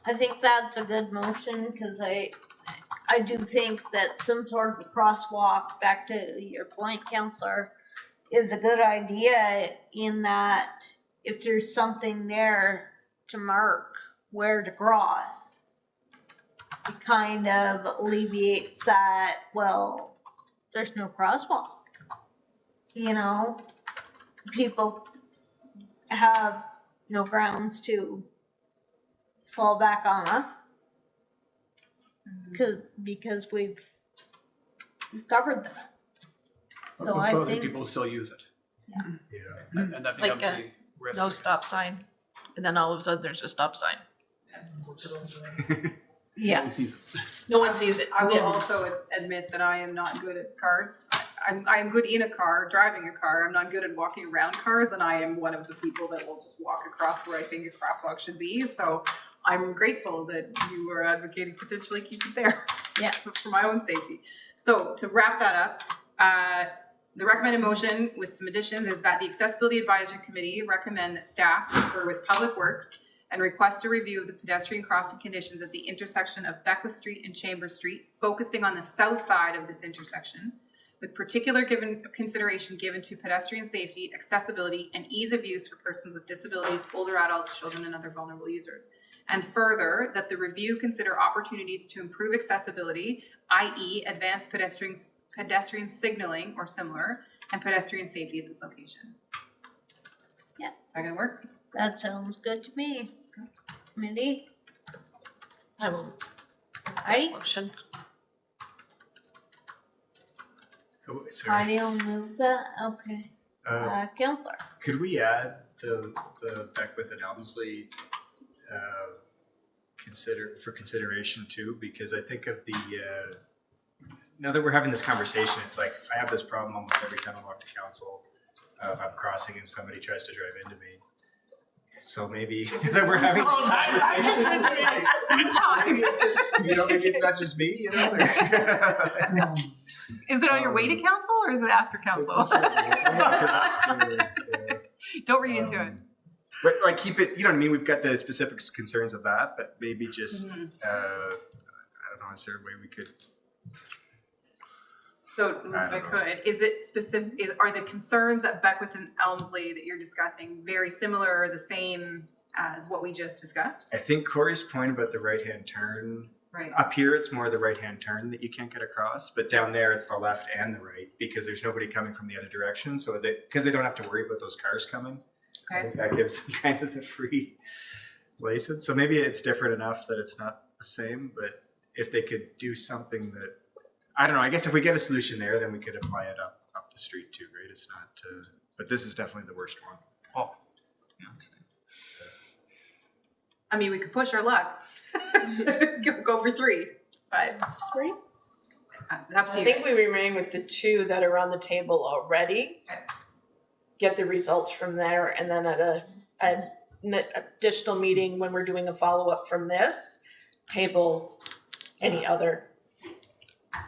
I think that's a good motion, because I do think that some sort of a crosswalk, back to your point, Counselor, is a good idea, in that if there's something there to mark where to cross, it kind of alleviates that, well, there's no crosswalk. You know, people have no grounds to fall back on us, because we've covered that. So But I I think think, people still use it. Yeah. And that It's like becomes a the risk. No stop sign, and then all of a sudden there's a stop sign. yeah, No one sees it. No one sees it. I will Yeah. also admit that I am not good at cars. I'm good in a car, driving a car. I'm not good at walking around cars, and I am one of the people that will just walk across where I think a crosswalk should be. So I'm grateful that you are advocating potentially keep it there. Yeah. For my own safety. So to wrap that up, the recommended motion with some additions is that the Accessibility Advisory Committee recommend that staff confer with Public Works and request a review of the pedestrian crossing conditions at the intersection of Beckwith Street and Chambers Street, focusing on the south side of this intersection, with particular consideration given to pedestrian safety, accessibility, and ease of use for persons with disabilities, older adults, children, and other vulnerable users. And further, that the review consider opportunities to improve accessibility, i.e. advanced pedestrian signaling or similar, and pedestrian safety at this location. Yeah. Is that gonna work? that sounds good to me. Mindy, I will. Aye. Motion. Oh, sorry. Heidi will move that, okay. Counselor, Could we add the Beckwith and Elmsley for consideration too? Because I think of the now that we're having this conversation, it's like I have this problem almost every time I walk to council. I'm crossing and somebody tries to drive into me. So maybe that we're having this conversation. Maybe it's just, maybe it's not just me, Is it on your way to council or is it after council? Don't read into it. But like keep it, you know what I mean? We've got the specific concerns of that, but maybe just, Mhm. I don't know, is there a way we could? So, if I could, is it specific, are the concerns at Beckwith and Elmsley that you're discussing very similar or the same as what we just discussed? I think Corey's point about the right-hand turn, Right. up here it's more the right-hand turn that you can't get across, but down there it's the left and the right because there's nobody coming from the other direction. So because they don't have to worry about those cars coming, I Okay. think that gives them kind of the free license. So maybe it's different enough that it's not the same, but if they could do something that, I don't know, I guess if we get a solution there, then we could apply it up the street too, right? It's not, but this is definitely the worst one. Oh, yeah. I mean, we could push our luck. Go for 3, but three? it's up to I you. think we remain with the 2 that are on the table already. Okay. Get the results from there, and then at an additional meeting when we're doing a follow-up from this, table any other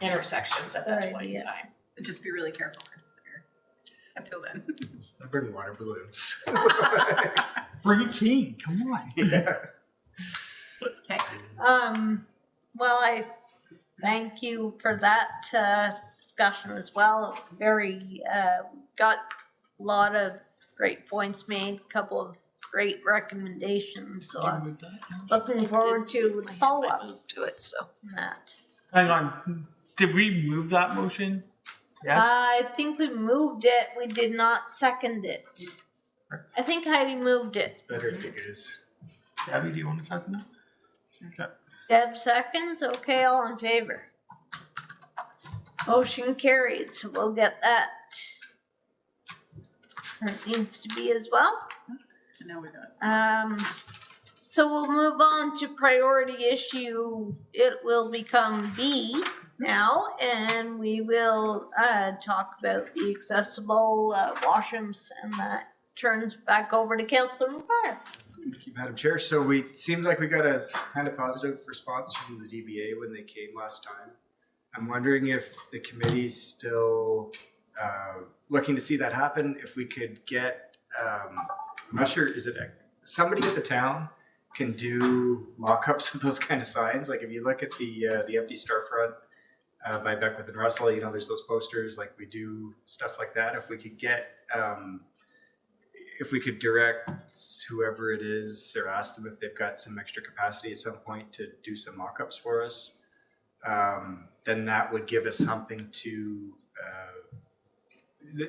intersections at that Good point in idea. time. Just be really careful until then. I bring water balloons. Bring a king, come on. Yeah. Okay. Well, I thank you for that discussion as well. Very, got a lot of great points made, a couple of great recommendations. So I'm Move that. looking forward to the follow-up on To it, so. that. Hang on, did we move that motion? Yes? I think we moved it. We did not second it. I think Heidi moved it. Better if it is. Gabby, do you want to second that? Okay. Deb seconds. Okay, all in favor. Motion carried. So we'll get that. Where it needs to be as well. And now we got. So we'll move on to priority issue. It will become B now, and we will talk about the accessible washrooms, and that turns back over to Councilor McGuire. Thank you, Madam Chair. So we seemed like we got a kind of positive response from the DBA when they came last time. I'm wondering if the committee's still looking to see that happen. If we could get, I'm not sure, is it somebody at the town can do mock-ups of those kind of signs? Like if you look at the empty storefront by Beckwith and Russell, you know, there's those posters, like we do stuff like that. If we could get, if we could direct whoever it is or ask them if they've got some extra capacity at some point to do some mock-ups for us, then that would give us something to,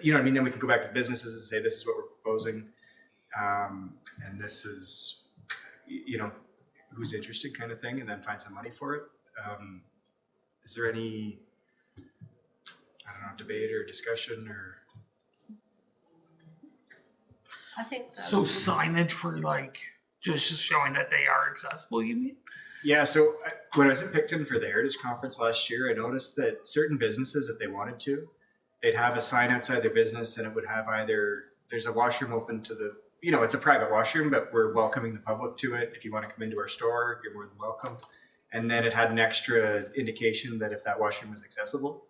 you know what I mean? Then we can go back to businesses and say, this is what we're proposing. And this is, you know, who's interested kind of thing, and then find some money for it. Is there any, I don't know, debate or discussion or? I think that So signage for like just showing that they are accessible, you mean? Yeah, so when I was in Picton for the Heritage Conference last year, I noticed that certain businesses, if they wanted to, they'd have a sign outside their business and it would have either, there's a washroom open to the, you know, it's a private washroom, but we're welcoming the public to it. If you want to come into our store, you're more than welcome. And then it had an extra indication that if that washroom was accessible.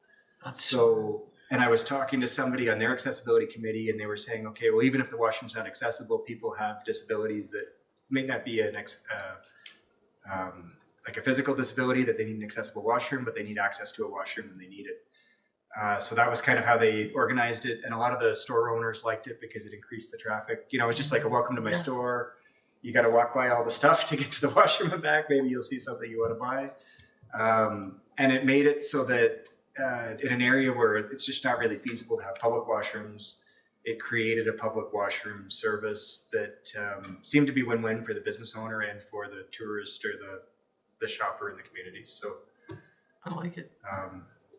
That's So, and I was talking to somebody on their accessibility committee and they were saying, okay, well, even if the washroom's not accessible, people have disabilities that may not be like a physical disability that they need an accessible washroom, but they need access to a washroom when they need it. So that was kind of how they organized it. And a lot of the store owners liked it because it increased the traffic. You know, it was just like a welcome to my store. You got to walk by all the stuff to get to the washroom and back. Maybe you'll see something you want to buy. And it made it so that in an area where it's just not really feasible to have public washrooms, it created a public washroom service that seemed to be win-win for the business owner and for the tourist or the shopper in the community. So I like it.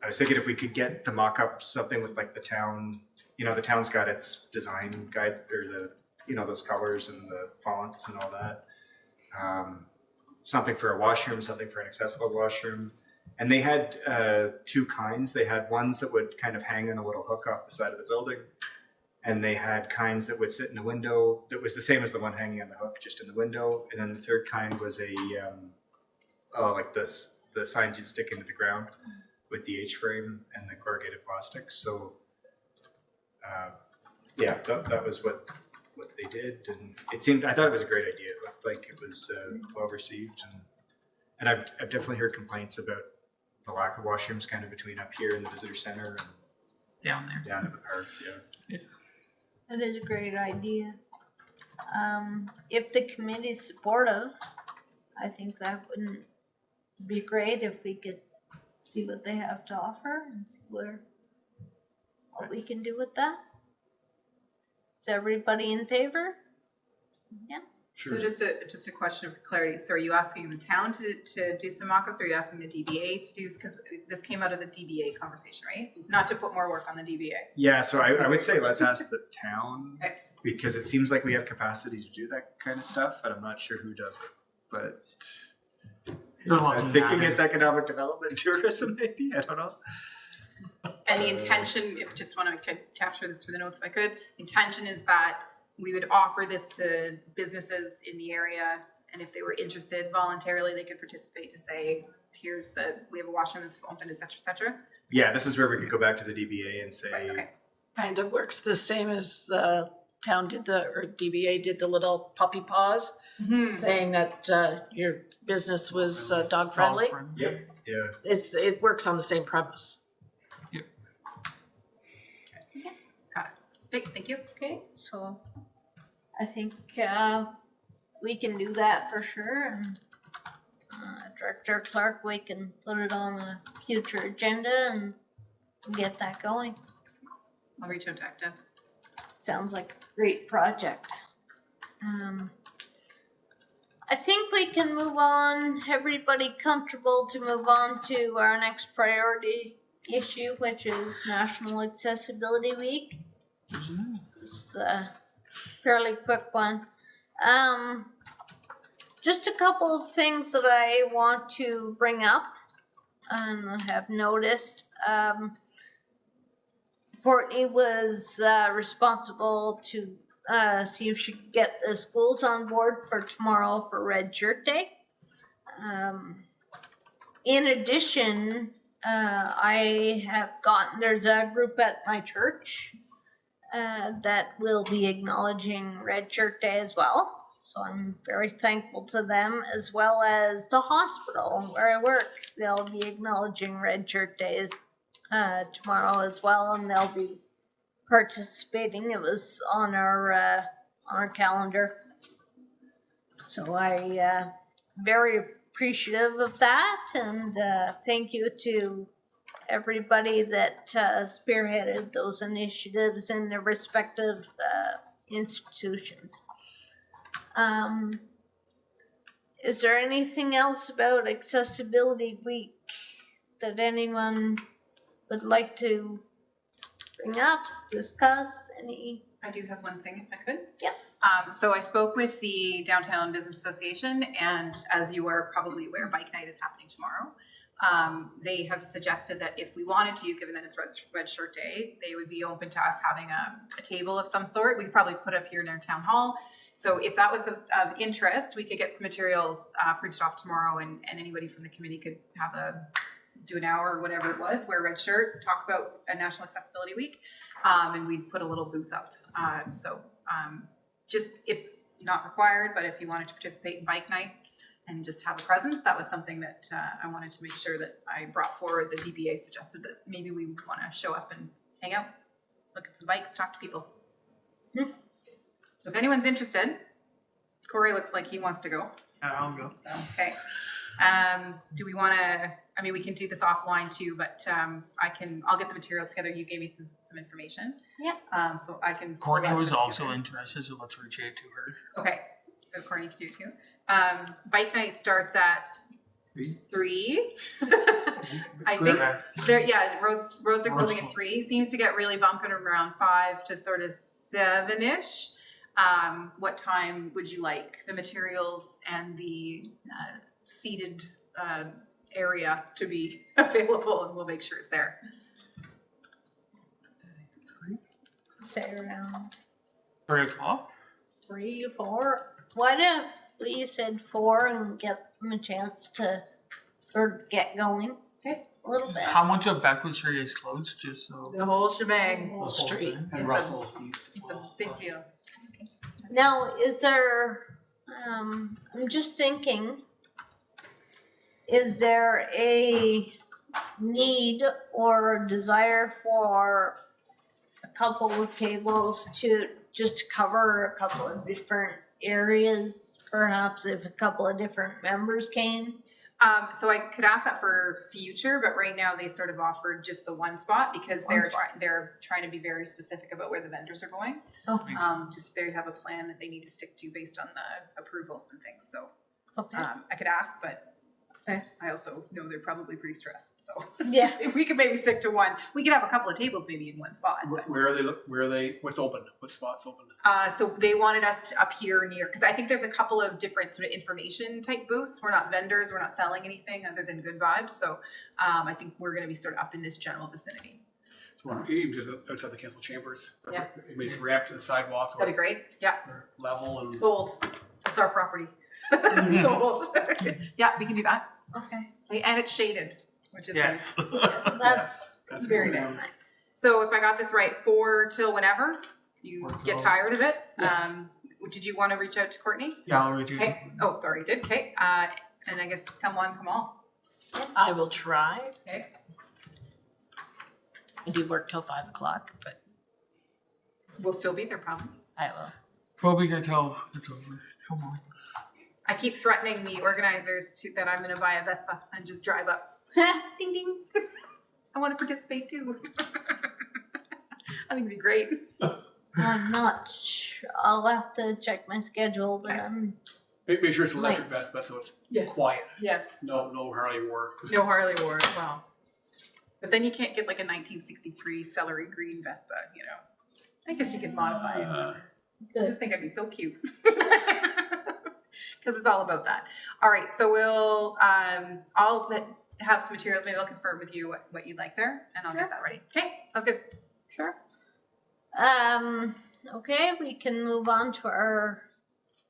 I was thinking if we could get the mock-up, something with like the town, you know, the town's got its design guide or the, you know, those colors and the fonts and all that. Something for a washroom, something for an accessible washroom. And they had two kinds. They had ones that would kind of hang on a little hook off the side of the building. And they had kinds that would sit in a window that was the same as the one hanging on the hook, just in the window. And then the third kind was a, like the signs you'd stick into the ground with the H-frame and the corrugated plastic. So, yeah, that was what they did. And it seemed, I thought it was a great idea. It looked like it was well received. And I've definitely heard complaints about the lack of washrooms kind of between up here in the visitor center and Down there. down at the park. Yeah. that is a great idea. If the committee's supportive, I think that wouldn't be great if we could see what they have to offer and see what we can do with that. Is everybody in favor? So just a question of clarity. So are you asking the town to do some mock-ups, or are you asking the DBA to do, because this came out of the DBA conversation, right? Not to put more work on the DBA. Yeah, so I would say let's ask the town Okay. because it seems like we have capacity to do that kind of stuff, but I'm not sure who does it. But You're I'm looking thinking at it's economic development and tourism, maybe. I don't know. And the intention, if just want to capture this for the notes if I could, the intention is that we would offer this to businesses in the area, and if they were interested voluntarily, they could participate to say, here's we have a washroom that's open, et cetera, Yeah, this is where we could go back to the DBA and say, Right, okay. Kind of works the same as town did or DBA did the little puppy paws, saying that your business was dog friendly. yep, yeah. It works on the same premise. Okay, thank you. Okay, so I think we can do that for sure. And Director Clark, we can put it on a future agenda and get that going. I'll reach out to Acta. Sounds like a great project. I think we can move on. Everybody comfortable to move on to our next priority issue, which is National Accessibility Week. It's a fairly quick one. Just a couple of things that I want to bring up and have noticed. Courtney was responsible to see if she could get the schools on board for tomorrow for Red Shirt Day. In addition, there's a group at my church that will be acknowledging Red Shirt Day as well. So I'm very thankful to them, as well as the hospital where I work. They'll be acknowledging Red Shirt Days tomorrow as well, and they'll be participating. It was on our calendar. So I very appreciative of that, and thank you to everybody that spearheaded those initiatives in their respective institutions. Is there anything else about Accessibility Week that anyone would like to bring up, discuss? I do have one thing if I could. Yep. So I spoke with the Downtown Business Association, and as you are probably aware, Bike Night is happening tomorrow. They have suggested that if we wanted to, given that it's Red Shirt Day, they would be open to us having a table of some sort. We could probably put up here in our town hall. So if that was of interest, we could get some materials printed off tomorrow, and anybody from the committee could do an hour or whatever it was, wear a red shirt, talk about a National Accessibility Week, and we'd put a little booth up. Just if not required, but if you wanted to participate in Bike Night and just have a presence, that was something that I wanted to make sure that I brought forward. The DBA suggested that maybe we would want to show up and hang out, look at some bikes, talk to people. So if anyone's interested, Corey looks like he wants to go. I'll go. Okay. Do we want to, I mean, we can do this offline too, but I'll get the materials together. You gave me some information. Yeah. So I can. pull Courtney that was stuff also together. interested, so let's reach out to her. Okay. So Courtney can do it too. Bike night starts at 3. I think roads are closing at 3. Seems to get really bumping around 5 to sort of 7-ish. What time would you like the materials and the seated area to be available, and we'll make sure it's there. Say around 3 o'clock? 3, 4. Why don't we said 4 and get them a chance to get going? Okay. A little bit. How much of Beckwood Street is closed, just so? The whole shebang. Whole street. And Russell East as It's a well. big deal. Now, is there, I'm just thinking, is there a need or desire for a couple of tables to just cover a couple of different areas, perhaps if a couple of different members came? So I could ask that for future, but right now they sort of offered just the one spot because they're trying to be very specific about where the vendors are going. Okay. Just they have a plan that they need to stick to based on the approvals and things. So Okay. I could ask, but Okay. I also know they're probably pretty stressed. So Yeah. if we could maybe stick to one, we could have a couple of tables maybe in one spot. But, Where are they, what's open? What spot's open? so they wanted us to up here near, because I think there's a couple of different sort of information type booths. We're not vendors. We're not selling anything other than good vibes. So I think we're going to be sort of up in this general vicinity. So even just outside the council chambers. Yeah. Maybe ramp to the sidewalks. That'd be great. Yeah. Level and. Sold. It's our property. Sold. Yeah, we can do that. Okay. And it's shaded, which is Yes. That's Yes, that's very good. nice. nice. So if I got this right, 4 till whenever you 4 get till- tired of it. Did you want to reach out to Courtney? Yeah, I'll reach out. Okay. Oh, already did. Okay. And I guess come one, come all. I will try. Okay. I do work till 5 o'clock, but We'll still be there probably. I will. Probably can tell it's over. Come on. I keep threatening the organizers that I'm going to buy a Vespa and just drive up. Ding ding. I want to participate too. I think it'd be great. I'm not sure. I'll have to check my schedule, but I'm Make sure it's electric Vespa, so it's Yes. quiet. Yes. No Harley war. No Harley Ward. Wow. But then you can't get like a 1963 celery green Vespa, you know. I guess you could modify it. I good. just think it'd be so cute. Because it's all about that. All right, so we'll I'll have some materials. Maybe I'll confirm with you what you'd like there, and I'll get that ready. Okay, sounds good. Sure. Okay, we can move on to our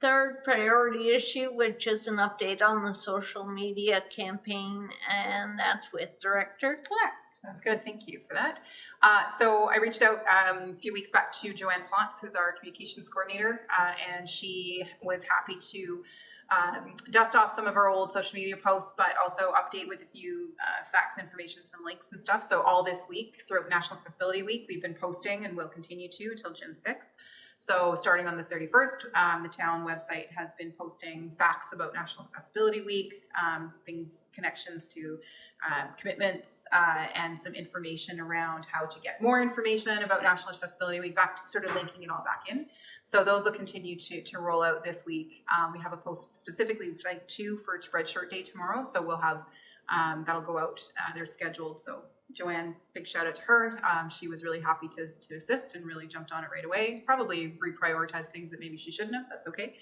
third priority issue, which is an update on the social media campaign, and that's with Director Clark. Sounds good. Thank you for that. So I reached out a few weeks back to Joanne Plantz, who's our communications coordinator, and she was happy to dust off some of our old social media posts, but also update with a few facts, information, some links and stuff. So all this week, throughout National Accessibility Week, we've been posting and will continue to until June 6th. So starting on the 31st, the town website has been posting facts about National Accessibility Week, things, connections to commitments, and some information around how to get more information about National Accessibility Week, back sort of linking it all back in. So those will continue to roll out this week. We have a post specifically like 2 for Red Shirt Day tomorrow. So we'll have, that'll go out, they're scheduled. So Joanne, big shout out to her. She was really happy to assist and really jumped on it right away. Probably reprioritized things that maybe she shouldn't have. That's okay.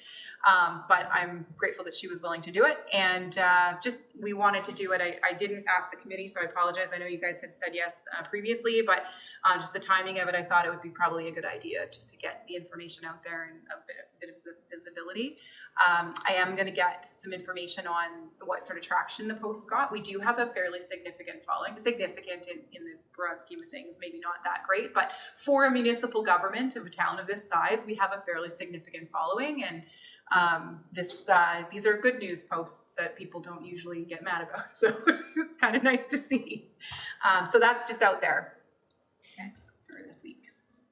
But I'm grateful that she was willing to do it. And just we wanted to do it. I didn't ask the committee, so I apologize. I know you guys had said yes previously, but just the timing of it, I thought it would be probably a good idea just to get the information out there and a bit of visibility. I am going to get some information on what sort of traction the post got. We do have a fairly significant following, significant in the broad scheme of things, maybe not that great, but for a municipal government of a town of this size, we have a fairly significant following. And these are good news posts that people don't usually get mad about. So it's kind of nice to see. So that's just out there. Okay, for this week.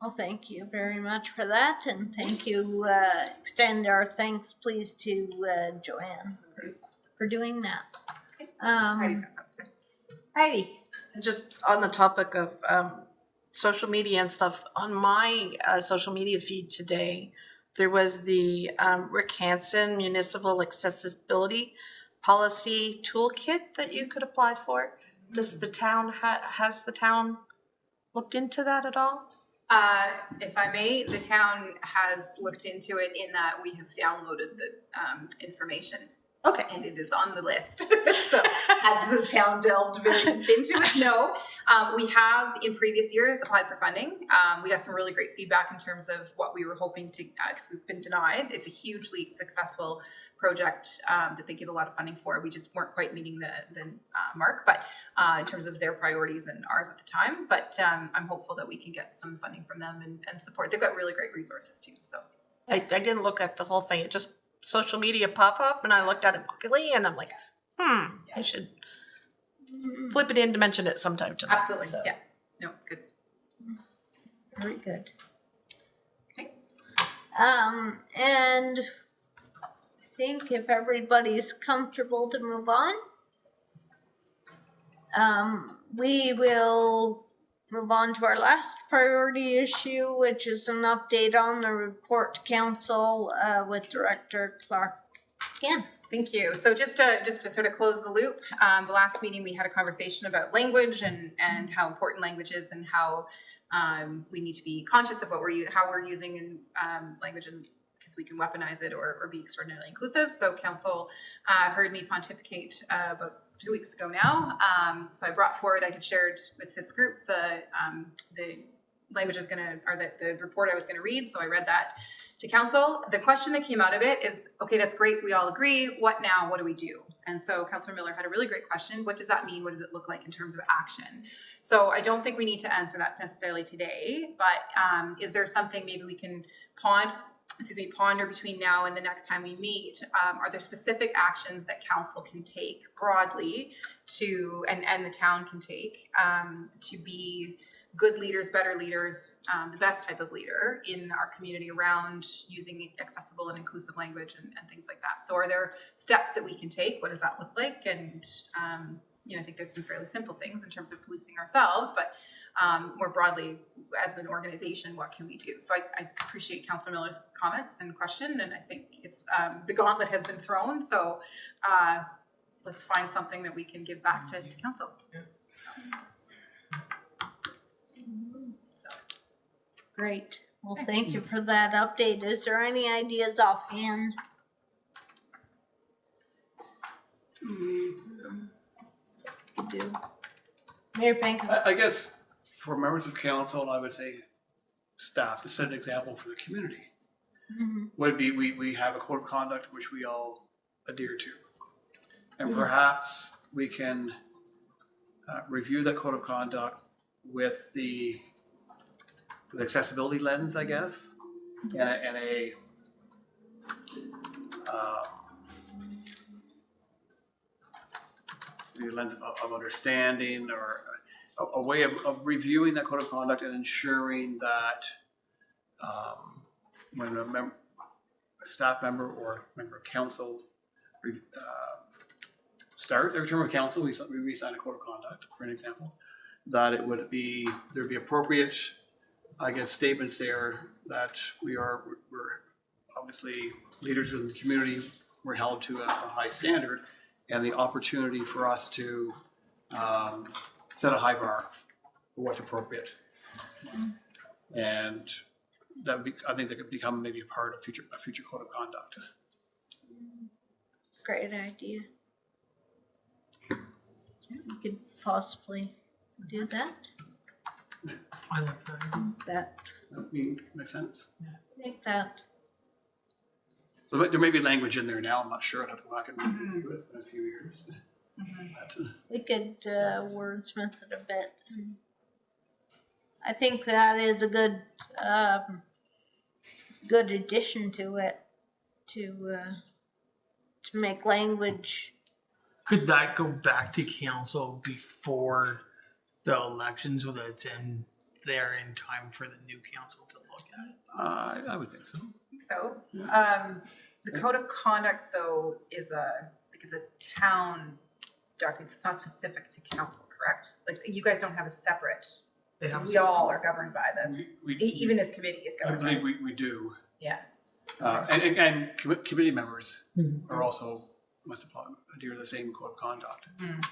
Well, thank you very much for that, and thank you, extend our thanks please to Joanne for doing that. Heidi's got something to say. Heidi. Just on the topic of social media and stuff, on my social media feed today, there was the Rick Hansen Municipal Accessibility Policy Toolkit that you could apply for. Does the town, has the town looked into that at all? If I may, the town has looked into it in that we have downloaded the information. Okay. And it is on the list. So has the town delved into it? No. We have in previous years applied for funding. We got some really great feedback in terms of what we were hoping to, because we've been denied. It's a hugely successful project that they give a lot of funding for. We just weren't quite meeting the mark, but in terms of their priorities and ours at the time. But I'm hopeful that we can get some funding from them and support. They've got really great resources too. So I didn't look at the whole thing. It just social media pop up and I looked at it quickly and I'm like, I should flip it in to mention it sometime tonight. absolutely, So. yeah. No, it's good. Very good. Okay. And I think if everybody's comfortable to move on, we will move on to our last priority issue, which is an update on the report to council with Director Clark again. Thank you. So just to sort of close the loop, the last meeting we had a conversation about language and how important language is and how we need to be conscious of how we're using language and because we can weaponize it or be extraordinarily inclusive. So council heard me pontificate about 2 weeks ago now. So I brought forward, I had shared with this group the language the report I was going to read. So I read that to council. The question that came out of it is, okay, that's great. We all agree. What now? What do we do? And so Councillor Miller had a really great question. What does that mean? What does it look like in terms of action? So I don't think we need to answer that necessarily today, but is there something maybe we can ponder between now and the next time we meet? Are there specific actions that council can take broadly and the town can take to be good leaders, better leaders, the best type of leader in our community around using accessible and inclusive language and things like that? So are there steps that we can take? What does that look like? And I think there's some fairly simple things in terms of policing ourselves, but more broadly as an organization, what can we do? So I appreciate Councillor Miller's comments and question, and I think it's the gauntlet has been thrown. So let's find something that we can give back to council. Great. Well, thank you for that update. Is there any ideas offhand? Do. Mayor Pankow. I guess for members of council, I would say staff to set an example for the community Mhm. would be, we have a code of conduct which we all adhere to. And perhaps we can review that code of conduct with the accessibility lens, I guess, and a the lens of understanding, or a way of reviewing that code of conduct and ensuring that when a staff member or member of council start their term of council, we sign a code of conduct, for an example, that it would be, there'd be appropriate, I guess, statements there that we're obviously leaders in the community, we're held to a high standard, and the opportunity for us to set a high bar for what's appropriate. And that would be, I think that could become maybe a part of a future code of conduct. Great idea. We could possibly do that. I like that. That, I mean, makes sense. I think that. So there may be language in there now, I'm not sure, I'd have to go back and review it. It's been a few years. But, We could wordsmith it a bit. I think that is a good good addition to it, to make language. Could that go back to council before the election so that it's in there in time for the new council to look at it? I would think so. So, Yeah. the code of conduct though is it's a town document, so it's not specific to council, correct? Like you guys don't have a separate, They have we all are governed by them. We, Even this committee is I governed by believe them. we do. Yeah. And committee members Mhm. are also, must adhere to the same code of conduct. Mm.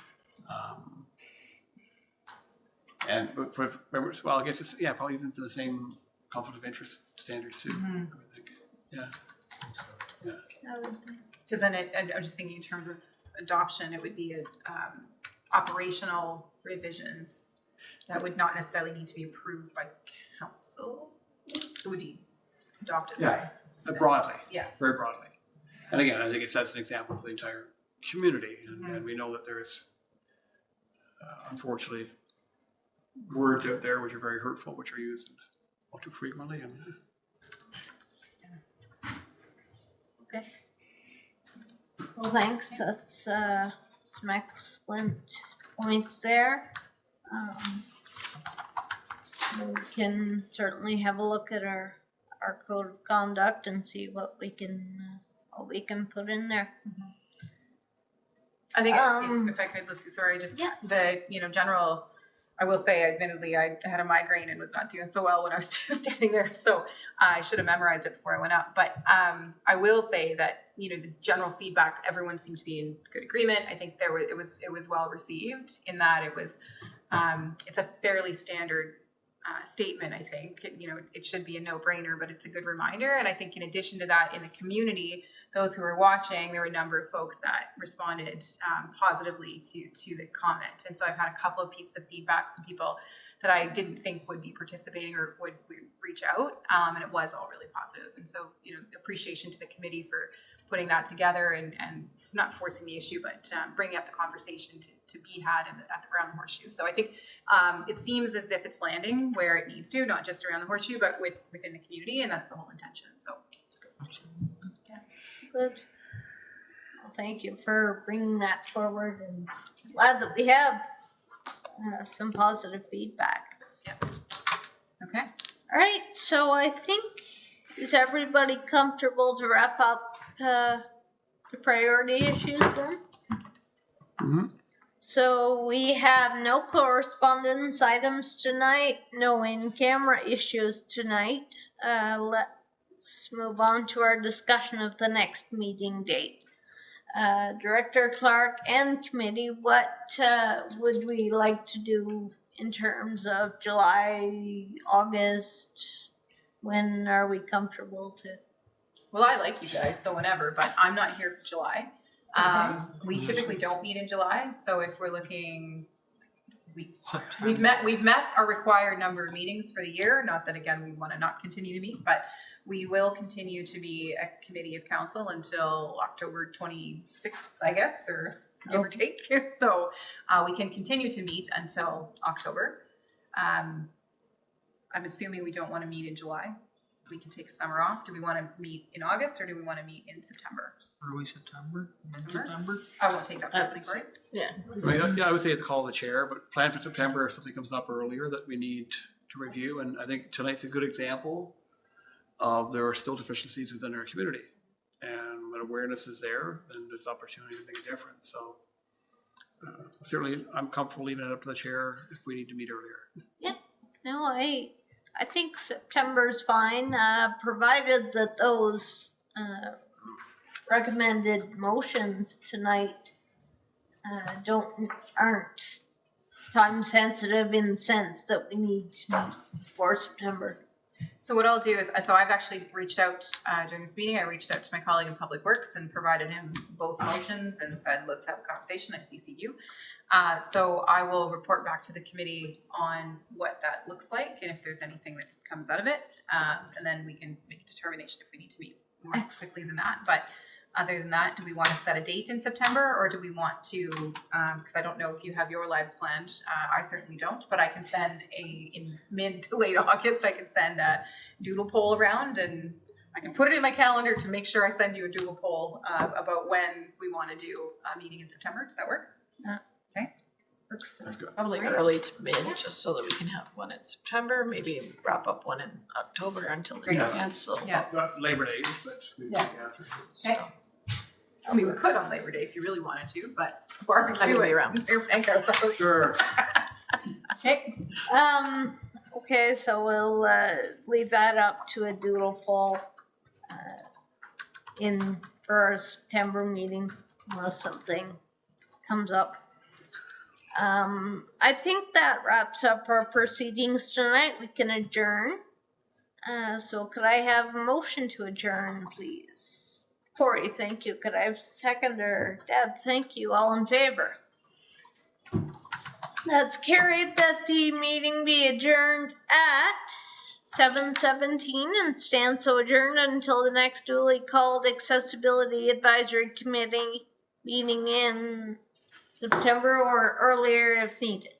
And for members, well, I guess it's, yeah, probably even for the same conflict of interest standards too, Mhm. I would think. Yeah. I would think. Because then I'm just thinking in terms of adoption, it would be operational revisions that would not necessarily need to be approved by council. It would be adopted by. Broadly. Yeah. Very broadly. And again, I think it sets an example for the entire community. And we know that there's, unfortunately, words out there which are very hurtful, which are used all too frequently. And Okay. Well, thanks. That's some excellent points there. We can certainly have a look at our code of conduct and see what we can put in there. I think Um, if I could, Lucy, sorry, just Yeah. the general. I will say, admittedly, I had a migraine and was not doing so well when I was standing there, so I should have memorized it before I went up. But I will say that the general feedback, everyone seemed to be in good agreement. I think it was well received in that it was it's a fairly standard statement. I think it should be a no-brainer, but it's a good reminder. And I think in addition to that, in the community, those who were watching, there were a number of folks that responded positively to the comment. And so I've had a couple of pieces of feedback from people that I didn't think would be participating or would reach out, and it was all really positive. And so appreciation to the committee for putting that together and not forcing the issue, but bringing up the conversation to be had around the horseshoe. So I think it seems as if it's landing where it needs to, not just around the horseshoe, but within the community, and that's the whole intention. So Good. Well, thank you for bringing that forward, and glad that we have some positive feedback. okay. All right, so I think, is everybody comfortable to wrap up the priority issues then? Mhm. So we have no correspondence items tonight, no in-camera issues tonight. Let's move on to our discussion of the next meeting date. Director Clark and committee, what would we like to do in terms of July, August? When are we comfortable to? Well, I like you guys, so whenever, but I'm not here for July. We typically don't meet in July, so if we're looking We've met our required number of meetings for the year. Not that again, we want to not continue to meet, but we will continue to be a committee of council until October 26th, I guess, or give or take. So we can continue to meet until October. I'm assuming we don't want to meet in July. We can take summer off. Do we want to meet in August or do we want to meet in September? Early September, mid-September. I won't take that personally for it. Yeah. I mean, yeah, I would say it's call the chair, but plan for September if something comes up earlier that we need to review. And I think tonight's a good example of there are still deficiencies within our community. And when awareness is there, then there's opportunity to make a difference. So certainly I'm comfortable leaving it up to the chair if we need to meet earlier. No, I think September's fine, provided that those recommended motions tonight aren't time sensitive in the sense that we need to meet for September. So what I'll do is, so I've actually reached out during this meeting. I reached out to my colleague in Public Works and provided him both motions and said, let's have a conversation. I CC'd you. So I will report back to the committee on what that looks like and if there's anything that comes out of it. And then we can make a determination if we need to meet more quickly than that. But other than that, do we want to set a date in September or do we want to, because I don't know if you have your lives planned. I certainly don't, but I can send in mid to late August, I can send a doodle poll around and I can put it in my calendar to make sure I send you a doodle poll about when we want to do a meeting in September. Does that work? Yeah. Okay. That's good. Probably Great. early to mid, just so that we can have one in September, maybe wrap up one in October until they Great. cancel. Yeah. Not Labor Day, but we Yeah. take after. Okay. I mean, we could on Labor Day if you really wanted to, but barbecue I'm gonna be it. around. Thank ourselves. Sure. Okay. Okay, so we'll leave that up to a doodle poll for our September meeting unless something comes up. I think that wraps up our proceedings tonight. We can adjourn. So could I have a motion to adjourn, please? Corey, thank you. Could I have a seconder? Deb, thank you. All in favor? That's carried that the meeting be adjourned at 7:17 and stand so adjourned until the next duly called Accessibility Advisory Committee meeting in September or earlier if needed.